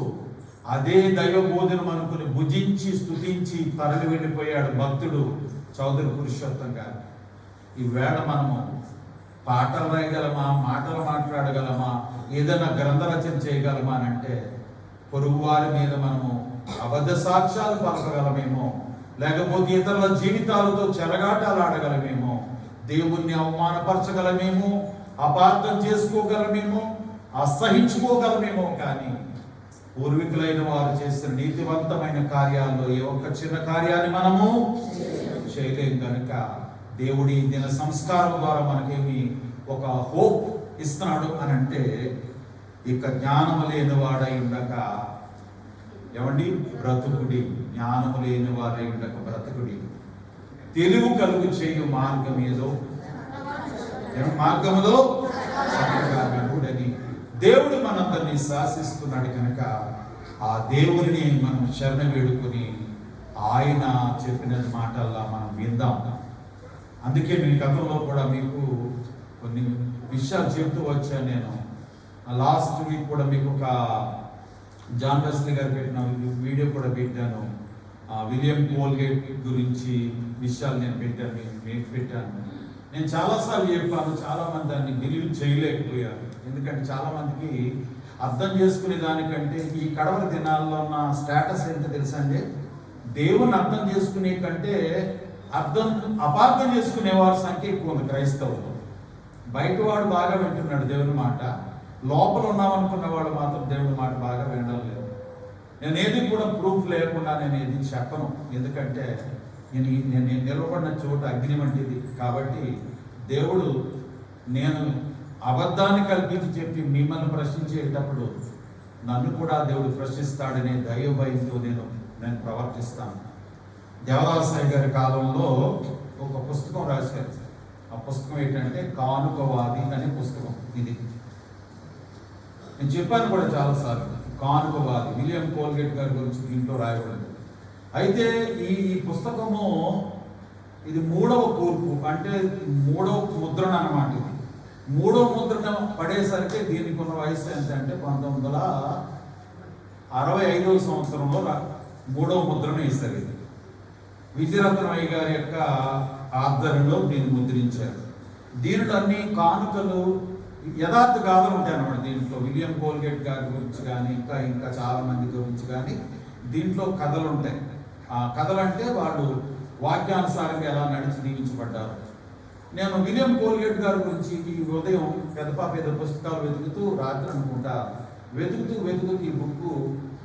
అదే దైవ బోధనం అనుకుని భుజించి స్తుతించి తరలి వెళ్ళిపోయాడు భక్తుడు చౌదరి పురుషోత్తం గారు. ఈవేళ మనము పాటలు రాయగలమా, మాటలు మాట్లాడగలమా, ఏదైనా గ్రంథ రచన చేయగలమా అని అంటే, పొరుగు వారి మీద మనము అబద్ధ సాక్ష్యాలు పలకగలమేమో, లేకపోతే ఇతరుల జీవితాలతో చెలగాటాలు ఆడగలమేమో, దేవుణ్ణి అవమానపరచగలమేమో, అపార్థం చేసుకోగలమేమో, అసహించుకోగలమేమో, కానీ పూర్వీకులైన వారు చేసిన నీతివంతమైన కార్యాల్లో ఏ ఒక్క చిన్న కార్యాన్ని మనము చేయలేం కనుక దేవుడి దిన సంస్కారం ద్వారా మనకేమి ఒక హోప్ ఇస్తున్నాడు అని అంటే, ఇక జ్ఞానము లేని వాడై ఉండక ఏమండి బ్రతుకుడి, జ్ఞానము లేని వాడై ఉండక బ్రతుకుడి, తెలివి కలుగు చేయు మార్గం ఏదో మార్గములో అని దేవుడు మనందరినీ శాసిస్తున్నాడు కనుక ఆ దేవుడిని మనం శరణ వేడుకొని ఆయన చెప్పిన మాటల్లా మనం విందాం. అందుకే మీ గతంలో కూడా మీకు కొన్ని విషయాలు చెప్తూ వచ్చాను. నేను లాస్ట్ వీక్ కూడా మీకు ఒక జాన్ వెస్లీ గారు పెట్టిన వీడియో కూడా పెట్టాను. విలియం కోల్గేట్ గురించి విషయాలు నేను పెట్టాను, మీకు పెట్టాను. నేను చాలాసార్లు చెప్పాను, చాలామంది దాన్ని బిలీవ్ చేయలేకపోయారు. ఎందుకంటే చాలామందికి అర్థం చేసుకునే దానికంటే ఈ కడవల దినాల్లో ఉన్న స్టేటస్ ఏంటో తెలుసా అండి? దేవుని అర్థం చేసుకునే కంటే అపార్థం చేసుకునే వారి సంఖ్య ఎక్కువ ఉంది క్రైస్తవులు. బయటవాడు బాగా వింటున్నాడు దేవుని మాట, లోపల ఉన్నామనుకున్న వాడు మాత్రం దేవుని మాట బాగా వినడం లేదు. నేను ఏది కూడా ప్రూఫ్ లేకుండా నేను ఏది చెప్పను. ఎందుకంటే నేను నిలబడిన చోట అగ్ని వంటిది. కాబట్టి దేవుడు నేను అబద్ధాన్ని కల్పించి చెప్పి మిమ్మల్ని ప్రశ్నించేటప్పుడు నన్ను కూడా దేవుడు ప్రశ్నిస్తాడనే దైవభయంతో నేను ప్రవర్తిస్తాను. దేవదాసాయి గారి కాలంలో ఒక పుస్తకం రాశారు. ఆ పుస్తకం ఏంటంటే కానుకవాది అనే పుస్తకం. ఇది నేను చెప్పాను కూడా చాలాసార్లు. కానుకవాది విలియం కోల్గేట్ గారి గురించి దీంట్లో రాయబడింది. అయితే ఈ పుస్తకము ఇది 3వ కూర్పు, అంటే 3వ ముద్రణ అన్నమాట. ఇది 3వ ముద్రణ పడేసరికి దీనికి ఉన్న వయసు ఎంత అంటే 1965వ సంవత్సరంలో 3వ ముద్రణ ఇస్తారు. ఇది విజయరత్నమయ్య గారి యొక్క ఆధ్వర్యంలో దీన్ని ముద్రించారు. దీనిలో అన్ని కానుకలు యథార్థ గాథలు ఉంటాయి అన్నమాట. దీంట్లో విలియం కోల్గేట్ గారి గురించి కానీ ఇంకా చాలా మంది గురించి కానీ దీంట్లో కథలు ఉంటాయి. ఆ కథలు అంటే వాళ్ళు వాక్యానుసారంగా ఎలా నడిచి దీవించబడ్డారు. నేను విలియం కోల్గేట్ గారి గురించి ఈ ఉదయం పెద్ద పుస్తకాలు వెతుకుతూ, రాత్రి అనుకుంటా వెతుకుతూ ఈ బుక్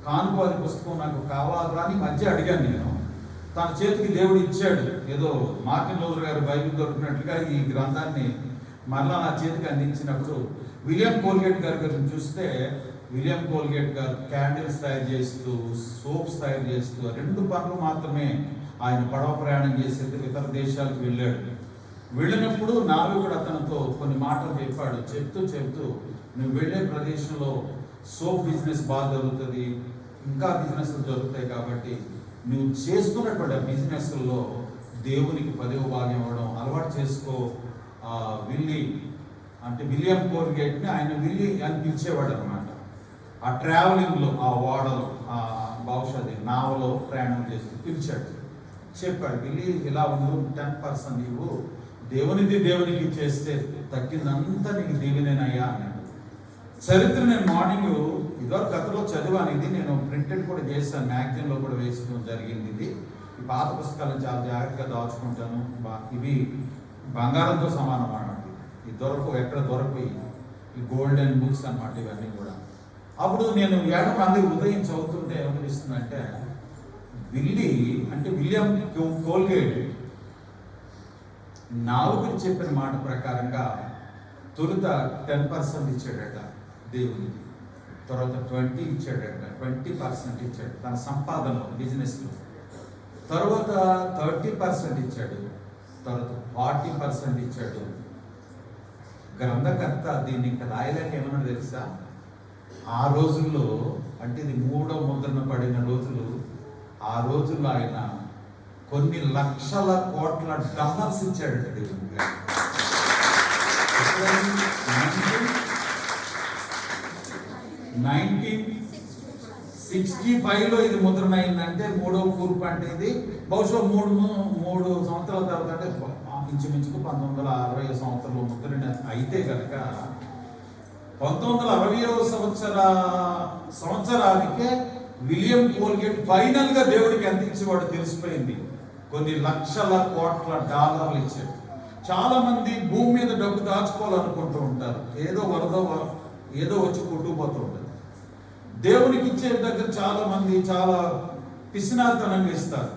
కానుకవాది పుస్తకం నాకు కావాలా అని మధ్య అడిగాను. నేను తన చేతికి దేవుడు ఇచ్చాడు. ఏదో మార్టిన్ లూథర్ గారు బైబిల్ దొరికినట్లుగా ఈ గ్రంథాన్ని మరలా నా చేతికి అందించినప్పుడు విలియం కోల్గేట్ గారి గురించి చూస్తే, విలియం కోల్గేట్ గారు క్యాండిల్స్ తయారు చేస్తూ, సోప్స్ తయారు చేస్తూ 2 పనులు మాత్రమే ఆయన పడవ ప్రయాణం చేసేది. ఇతర దేశాలకు వెళ్ళినప్పుడు నావికుడు అతనితో కొన్ని మాటలు చెప్పాడు. చెప్తూ నువ్వు వెళ్ళే ప్రదేశంలో సోప్ బిజినెస్ బాగా జరుగుతుంది, ఇంకా బిజినెస్లు జరుగుతాయి. కాబట్టి నువ్వు చేస్తున్నటువంటి ఆ బిజినెస్లో దేవునికి 10వ భాగం ఇవ్వడం అలవాటు చేసుకో. విల్లీ అంటే విలియం కోల్గేట్ని ఆయన విల్లీ అని పిలిచేవాడు అనమాట. ఆ ట్రావెలింగ్లో, ఆ ఓడలో, బహుశా నావలో ప్రయాణం చేస్తూ పిలిచాడు. చెప్పాడు, విల్లీ ఇలా ఉండు, 10% నీవు దేవునికి చేస్తే తగ్గిందంతా నీకు దీవెనేనయ్యా అన్నాడు. చరిత్ర నేను మార్నింగ్ ఇదివరకు గతంలో చదివాను. ఇది నేను ప్రింటెడ్ కూడా చేశాను, మ్యాగజైన్లో కూడా వేసుకోవడం జరిగింది. ఇది ఈ పాత పుస్తకాలను చాలా జాగ్రత్తగా దాచుకుంటాను. ఇవి బంగారంతో సమానం అన్నమాట. ఈ ఎక్కడ దొరకవు ఈ గోల్డెన్ బుక్స్ అన్నమాట ఇవన్నీ కూడా. అప్పుడు నేను 7 మంది ఉదయం చదువుతుంటే ఏమనిపిస్తుందంటే, విల్లీ అంటే విలియం కోల్గేట్ నాలుగురు చెప్పిన మాట ప్రకారంగా తొలుత 10% ఇచ్చాడట దేవునికి, తర్వాత 20 ఇచ్చాడట, 20% ఇచ్చాడు తన సంపాదనలో, బిజినెస్లో. తర్వాత 30% ఇచ్చాడు, తర్వాత 40% ఇచ్చాడు. గ్రంథకర్త దీన్ని ఇంకా రాయలేక ఏమన్నా తెలుసా, ఆ రోజుల్లో అంటే ఇది 3వ ముద్రణ పడిన రోజులు, ఆ రోజుల్లో ఆయన కొన్ని లక్షల కోట్ల డాలర్స్ ఇచ్చాడు. 1965లో ఇది ముద్రణ అయిందంటే 3వ కూర్పు అంటే ఇది బహుశా 3 సంవత్సరాల తర్వాత అంటే ఇంచుమించుకు 1960వ సంవత్సరంలో ముద్రణ అయితే కనుక 1960వ సంవత్సరానికే విలియం కోల్గేట్ ఫైనల్ గా దేవుడికి ఎంత ఇచ్చేవాడు తెలిసిపోయింది. కొన్ని లక్షల కోట్ల డాలర్లు ఇచ్చాడు. చాలా మంది భూమి మీద డబ్బు దాచుకోవాలనుకుంటూ ఉంటారు, ఏదో వరదో ఏదో వచ్చి కొట్టుకుపోతూ ఉంటారు. దేవునికి ఇచ్చే దగ్గర చాలా మంది చాలా పిసినారితనంగా ఇస్తారు.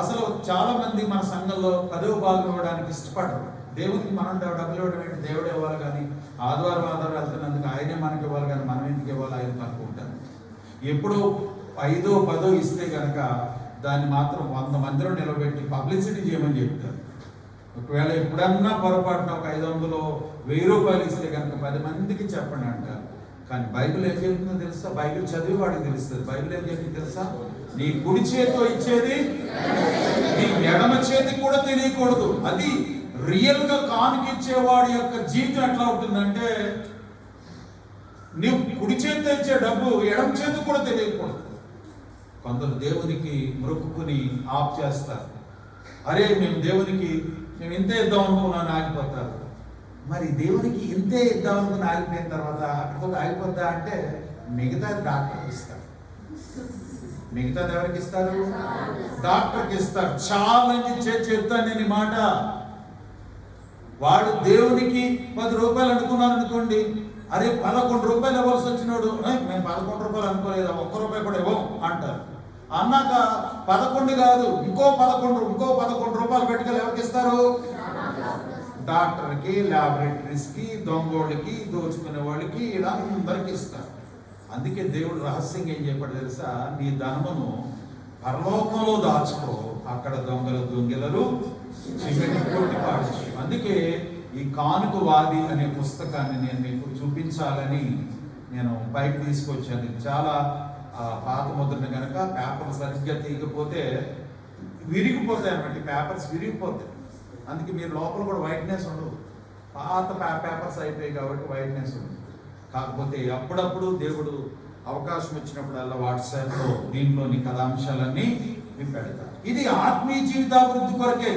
అసలు చాలా మంది మన సంఘంలో 10వ భాగం ఇవ్వడానికి ఇష్టపడరు. దేవునికి మనం డబ్బులు ఇవ్వడం ఏంటి, దేవుడు ఇవ్వాలి కానీ, ఆదివారం వెళ్తున్నందుకు ఆయనే మనకి ఇవ్వాలి కానీ మనం ఇవ్వాలి ఆయన అనుకుంటాను. ఎప్పుడో 5, 10 ఇస్తే కనుక దాన్ని మాత్రం 100 మందిలో నిలబెట్టి పబ్లిసిటీ చేయమని చెప్తారు. ఒకవేళ ఎప్పుడన్నా పొరపాటున ఒక 500, 1000 రూపాయలు ఇస్తే కనుక 10 మందికి చెప్పండి అంటారు. కానీ బైబిల్ ఏం చెప్తుందో తెలుసా? బైబిల్ చదివి వాడికి తెలుస్తుంది. బైబిల్ ఏం చెప్తుంది తెలుసా? నీ కుడి చేతితో ఇచ్చేది నీ ఎడమ చేతికి కూడా తెలియకూడదు. అది రియల్ గా కానుకిచ్చేవాడి యొక్క జీవితం ఎట్లా ఉంటుందంటే, నీవు కుడి చేతితో ఇచ్చే డబ్బు ఎడమ చేతికి కూడా తెలియకూడదు. కొందరు దేవునికి మొక్కుకుని ఆఫ్ చేస్తారు. అరే మేము ఇంతే ఇద్దాం అనుకున్నాను ఆగిపోతారు. మరి దేవునికి ఇంతే ఇద్దాం అనుకుని ఆగిపోయిన తర్వాత అక్కడికి ఆగిపోద్దా అంటే మిగతాది డాక్టర్కి ఇస్తారు. మిగతాది ఎవరికి ఇస్తారు? డాక్టర్కి ఇస్తారు. ఛాలెంజ్ చెప్తాను నేను ఈ మాట. వాడు దేవునికి 10 రూపాయలు అనుకున్నాను అనుకోండి, అరే 11 రూపాయలు ఇవ్వాల్సి వచ్చినాడు, మేము 11 రూపాయలు అనుకోలేదు, 1 రూపాయి కూడా ఇవ్వం అంటారు. అన్నాక 11 కాదు ఇంకో 11 రూపాయలు పెట్టుకెళ్ళి ఎవరికి ఇస్తారు? డాక్టర్కి, ల్యాబొరేటరీస్కి, దొంగోళ్ళకి, దోచుకునే వాళ్ళకి, ఇలా అందరికి ఇస్తారు. అందుకే దేవుడు రహస్యంగా ఏం చెప్పాడు తెలుసా? నీ ధనమును పరలోకంలో దాచుకో, అక్కడ దొంగలరు చీకటి కొట్టి పాడచ్చు. అందుకే ఈ కానుక వాది అనే పుస్తకాన్ని నేను మీకు చూపించాలని నేను పైకి తీసుకొచ్చాను. ఇది చాలా పాత ముద్రను కనుక పేపర్ సరిగ్గా తీయకపోతే విరిగిపోతాయి అన్నమాట. పేపర్స్ విరిగిపోతాయి. అందుకే మీరు లోపల కూడా వైట్నెస్ ఉండదు. పాత పేపర్స్ అయిపోయాయి కాబట్టి వైట్నెస్ ఉండదు. కాకపోతే అప్పుడప్పుడు దేవుడు అవకాశం వచ్చినప్పుడల్లా వాట్సాప్లో దీంట్లోని కథాంశాలన్నీ మేము పెడతారు. ఇది ఆత్మీయ జీవితాభివృద్ధి కొరకే.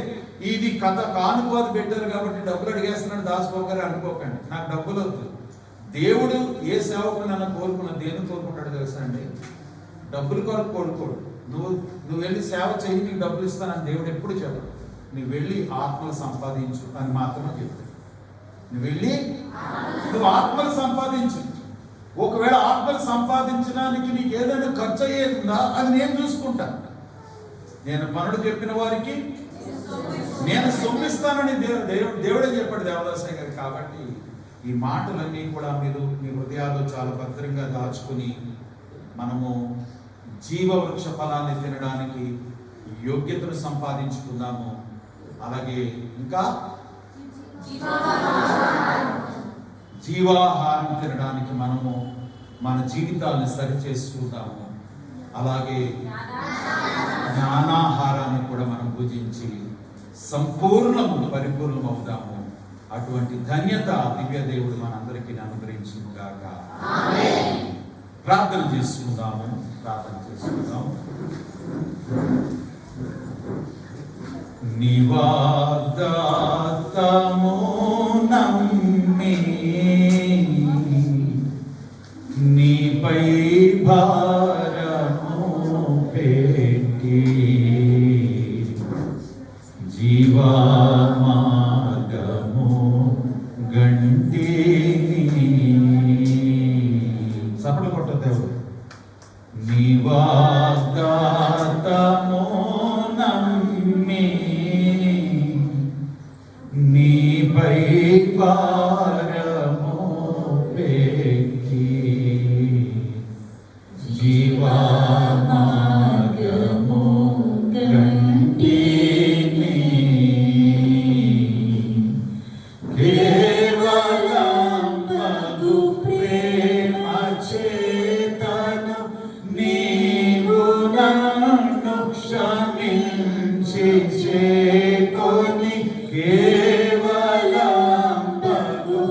ఇది కథ కానుకోది పెట్టారు కాబట్టి డబ్బులు అడిగేస్తున్నాడు దాసుబాబు గారు అనుకోకండి. నాకు డబ్బులు వద్దు. దేవుడు ఏ సేవకుడు నన్ను కోరుకున్న దేని కోరుకుంటాడు తెలుసా అండి? డబ్బులు కొరకు కోరుకోడు. నువ్వు వెళ్ళి సేవ చేయి, నీకు డబ్బులు ఇస్తానని దేవుడు ఎప్పుడు చెప్పడు. నువ్వు వెళ్ళి ఆత్మలు సంపాదించు అని మాత్రమే చెప్తాడు. నువ్వు ఆత్మలు సంపాదించు. ఒకవేళ ఆత్మలు సంపాదించడానికి నీకు ఏదైనా ఖర్చు అయ్యేదిందా అది నేను చూసుకుంటాను. నేను పనులు చెప్పిన వారికి నేను సొమ్మిస్తానని దేవుడే చెప్పాడు దేవదాసయ్య గారు. కాబట్టి ఈ మాటలన్నీ కూడా మీరు మీ హృదయాల్లో చాలా భద్రంగా దాచుకుని మనము జీవవృక్ష ఫలాన్ని తినడానికి యోగ్యతను సంపాదించుకుందాము. అలాగే ఇంకా జీవాహారం తినడానికి మనము మన జీవితాలను సరి చేసుకుందాము. అలాగే జ్ఞానాహారాన్ని కూడా మనం భుజించి పరిపూర్ణం అవుతాము. అటువంటి ధన్యత దివ్య దేవుడు మనందరికీ అనుగ్రహించును గాక. ప్రార్థన చేసుకుందాము. నివాగ్దాతము నమ్మి నీపై భారము పెట్టి జీవమార్గము గంటిని సపలు కొట్ట దేవుడు. నివాగ్దాతము నమ్మి నీపై భారము పెట్టి జీవమార్గము గంటిని కేవలం మగు ప్రేమ చేతను నీవు నన్ను క్షమించి చేకొని కేవలం మగు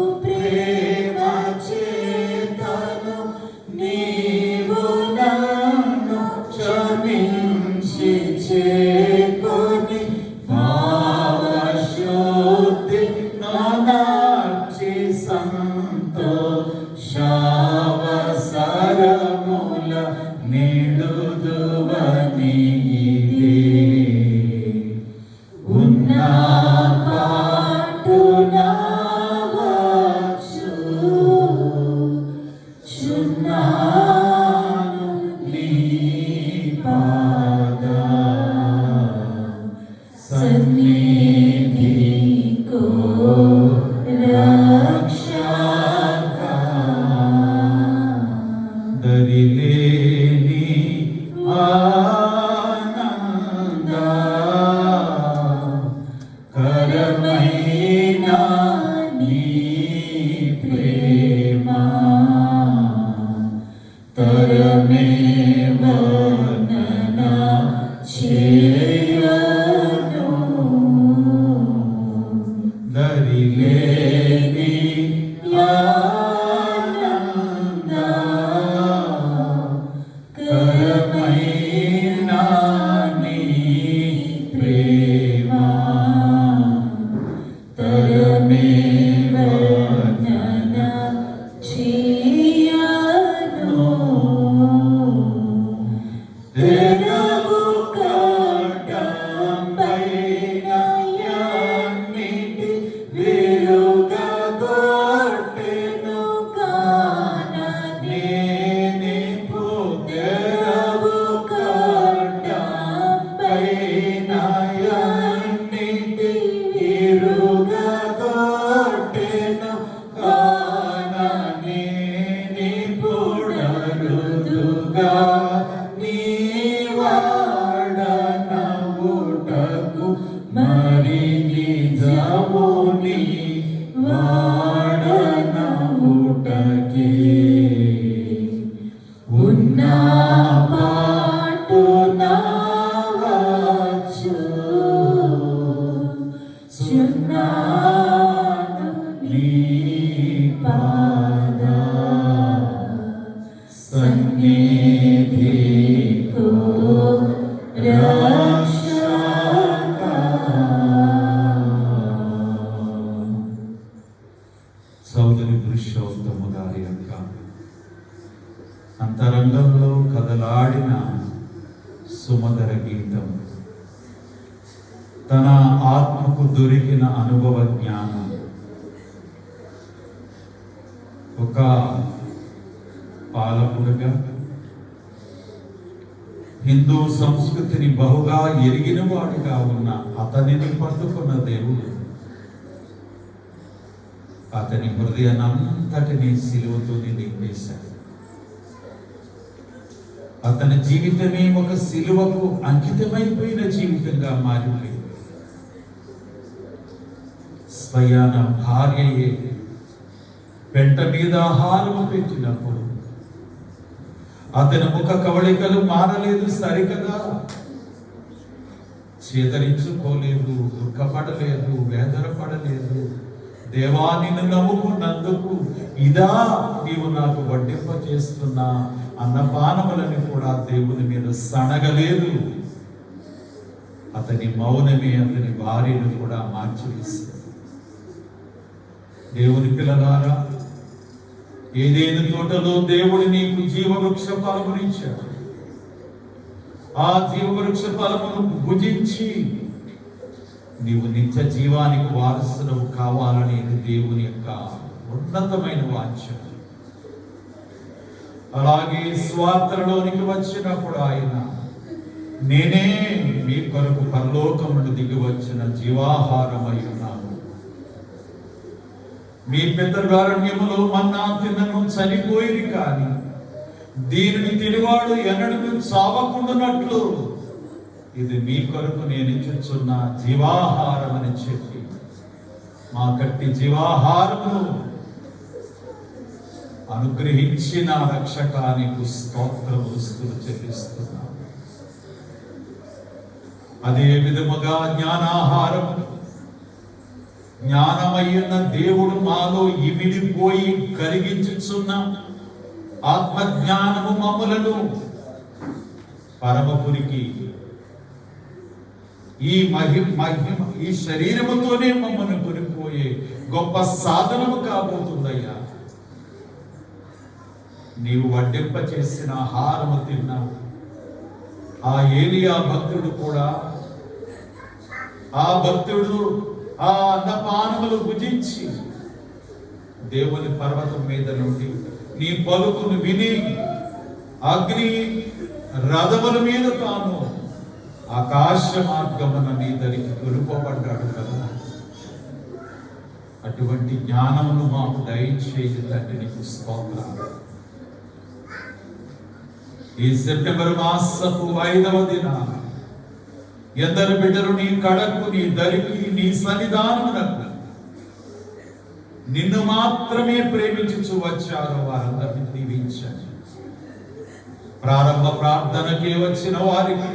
వాడనవుటకి ఉన్న పాటున వచ్చు చున్నాను నీ పాద సన్నిధికో రక్షక. సోదరి పురుషోత్తమ గారి యొక్క అంతరంగంలో కదలాడిన సుమధుర గీతం, తన ఆత్మకు దొరికిన అనుభవ జ్ఞానం, ఒక పాలకుడుగా హిందూ సంస్కృతిని బహుగా ఎరిగిన వాడిగా ఉన్న అతనిని పట్టుకున్న దేవుడు అతని హృదయాన్నంతటిని సిలువతో నింపేశాడు. అతని జీవితమే ఒక సిలువకు అంకితమైపోయిన జీవితంగా మారిపోయింది. స్వయాన భార్యయే పెంట మీద ఆహారము పెట్టినప్పుడు అతని ముఖ కవళికలు మారలేదు సరికదా, చేదరించుకోలేదు, దుఃఖపడలేదు, వేదన పడలేదు. దేవా నిన్ను నమ్ముకున్నందుకు ఇదా నీవు నాకు వడ్డింప చేస్తున్న అన్నపానములని కూడా దేవుని మీద సనగలేదు. అతని మౌనమే అతని భార్యను కూడా మార్చివేసింది. దేవుని పిల్లలారా, ఏదేను తోటలో దేవుడు నీకు జీవవృక్ష ఫలమునిచ్చాడు. ఆ జీవవృక్ష ఫలమును భుజించి నీవు నిత్య జీవానికి వారసుడు కావాలనేది దేవుని యొక్క ఉన్నతమైన వాంఛ. అలాగే స్వార్థలోనికి వచ్చినప్పుడు ఆయన, నేనే మీ కొరకు పరలోకం నుండి దిగి వచ్చిన జీవాహారమై ఉన్నాను. మీ పితరుగారణ్యములో మన్నా తిన్నను చనిపోయింది, కానీ దీనిని తినివాడు ఎన్నడూ చావకుండానట్లు ఇది మీ కొరకు నేను ఇచ్చుచున్న జీవాహారం అని చెప్పి మా కట్టి జీవాహారమును అనుగ్రహించిన రక్షకానికి స్తోత్రములు చెల్లిస్తున్నాను. అదే విధముగా జ్ఞానాహారం, జ్ఞానమయ్యున్న దేవుడు మాలో ఇమిడిపోయి కలిగించుచున్న ఆత్మజ్ఞానము మమ్ములను పరమపురికి ఈ ఈ శరీరముతోనే మమ్మల్ని కొనిపోయే గొప్ప సాధనము కాబోతుందయ్యా. నీవు వడ్డింప చేసిన ఆహారము తిన్నా ఆ ఏలియా భక్తుడు కూడా, ఆ భక్తుడు ఆ అన్నపానములు భుజించి దేవుని పర్వతం మీద నుండి నీ పలుకును విని అగ్ని రథముల మీద తాను ఆకాశ మార్గమున నీ దరికి కొనుకోబడ్డాడు కదా. అటువంటి జ్ఞానమును మాకు దయచేసి తండ్రి, నీకు స్తోత్రాలు. ఈ సెప్టెంబర్ మాసపు 5వ దినాన ఎందరు బిడ్డలు నీ కడకు, నీ దరికి, నీ సన్నిధానమునకు నిన్ను మాత్రమే ప్రేమించుచు వచ్చారో వారందరినీ దీవించండి. ప్రారంభ ప్రార్థనకే వచ్చిన వారికి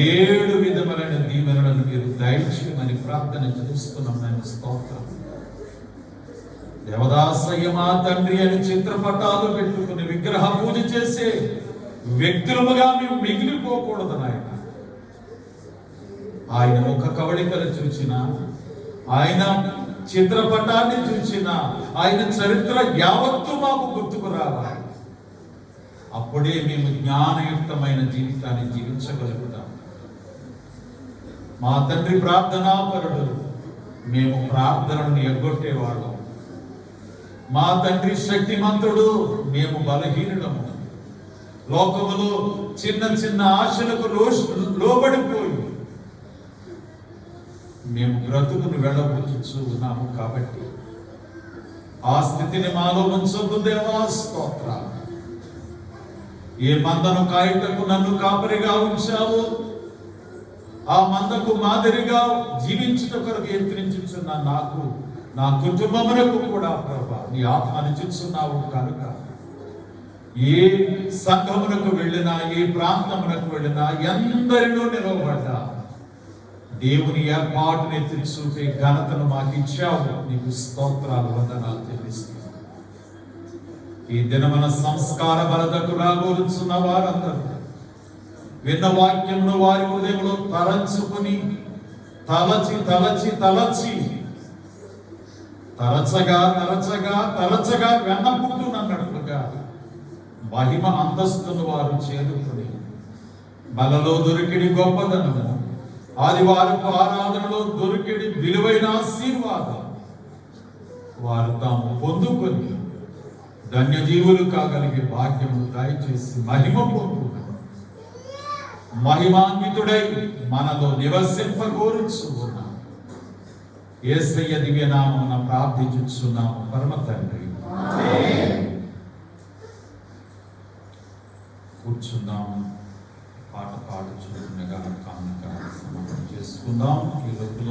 7 విధములైన దీవెనలను మీరు దయచేయమని ప్రార్థన చేస్తున్నాం. నేను స్తోత్రం. దేవదాసయ్య మా తండ్రి అని చిత్రపటాలు పెట్టుకుని విగ్రహ పూజ చేసే వ్యక్తులముగా మేము మిగిలిపోకూడదు నాయన. ఆయన ముఖ కవళికలు చూచిన, ఆయన చిత్రపటాన్ని చూచిన, ఆయన చరిత్ర యావత్తు మాకు గుర్తుకు రావాలి. అప్పుడే మేము జ్ఞానయుక్తమైన జీవితాన్ని జీవించగలుగుతాం. మా తండ్రి ప్రార్థనాపరుడు, మేము ప్రార్థనను ఎగ్గొట్టేవాళ్ళం. మా తండ్రి శక్తిమంతుడు, మేము బలహీనుడము. లోకములో చిన్న చిన్న ఆశలకు లోబడిపోయి మేము బ్రతుకును వెళ్ళబుచ్చుచూ ఉన్నాము. కాబట్టి ఆ స్థితిని మాలో ఉంచొద్దు దేవా, స్తోత్రాలు. ఏ మందను కాయుటకు నన్ను కాపరిగా ఉంచావు, ఆ మందకు మాదిరిగా జీవించుట కొరకు యత్నించుచున్న నాకు నా కుటుంబమునకు కూడా ప్రభా నీ ఆత్మను చూస్తున్నావు కనుక ఏ సంఘమునకు వెళ్ళినా ఏ ప్రాంతమునకు వెళ్ళినా ఎందరిలో నిలవబడ్డా దేవుని ఏర్పాటుని ఎత్తి చూపే ఘనతను మాకు ఇచ్చావు. నీకు స్తోత్రాలు వందనాలు తెలుస్తున్నాను. ఈ దినమన సంస్కార బలదకు రాగోరుచున్న వారందరూ విన్న వాక్యమును వారి హృదయంలో తలంచుకుని తలచి తలచి తలచి తరచగా తరచగా తరచగా వెన్నపుట్టునన్నట్లుగా మహిమ అంతస్తును వారు చేరుకుని బలలో దొరికిడి గొప్పదనము, ఆదివారపు ఆరాధనలో దొరికిడి విలువైన ఆశీర్వాదం వారు తాము పొందుకొని ధన్యజీవులు కాగలిగే భాగ్యము దయచేసి మహిమ పొందుకుని మహిమాన్వితుడై మనలో నివసింపగోరుచు ఉన్నాం. యేసయ్య దివ్య నామమున ప్రార్థించుచున్నాము పరమ తండ్రి. కూర్చుందాం. పాట పాడుచుండగా కానుక సమర్పణ చేసుకుందాం. ఈ లోపల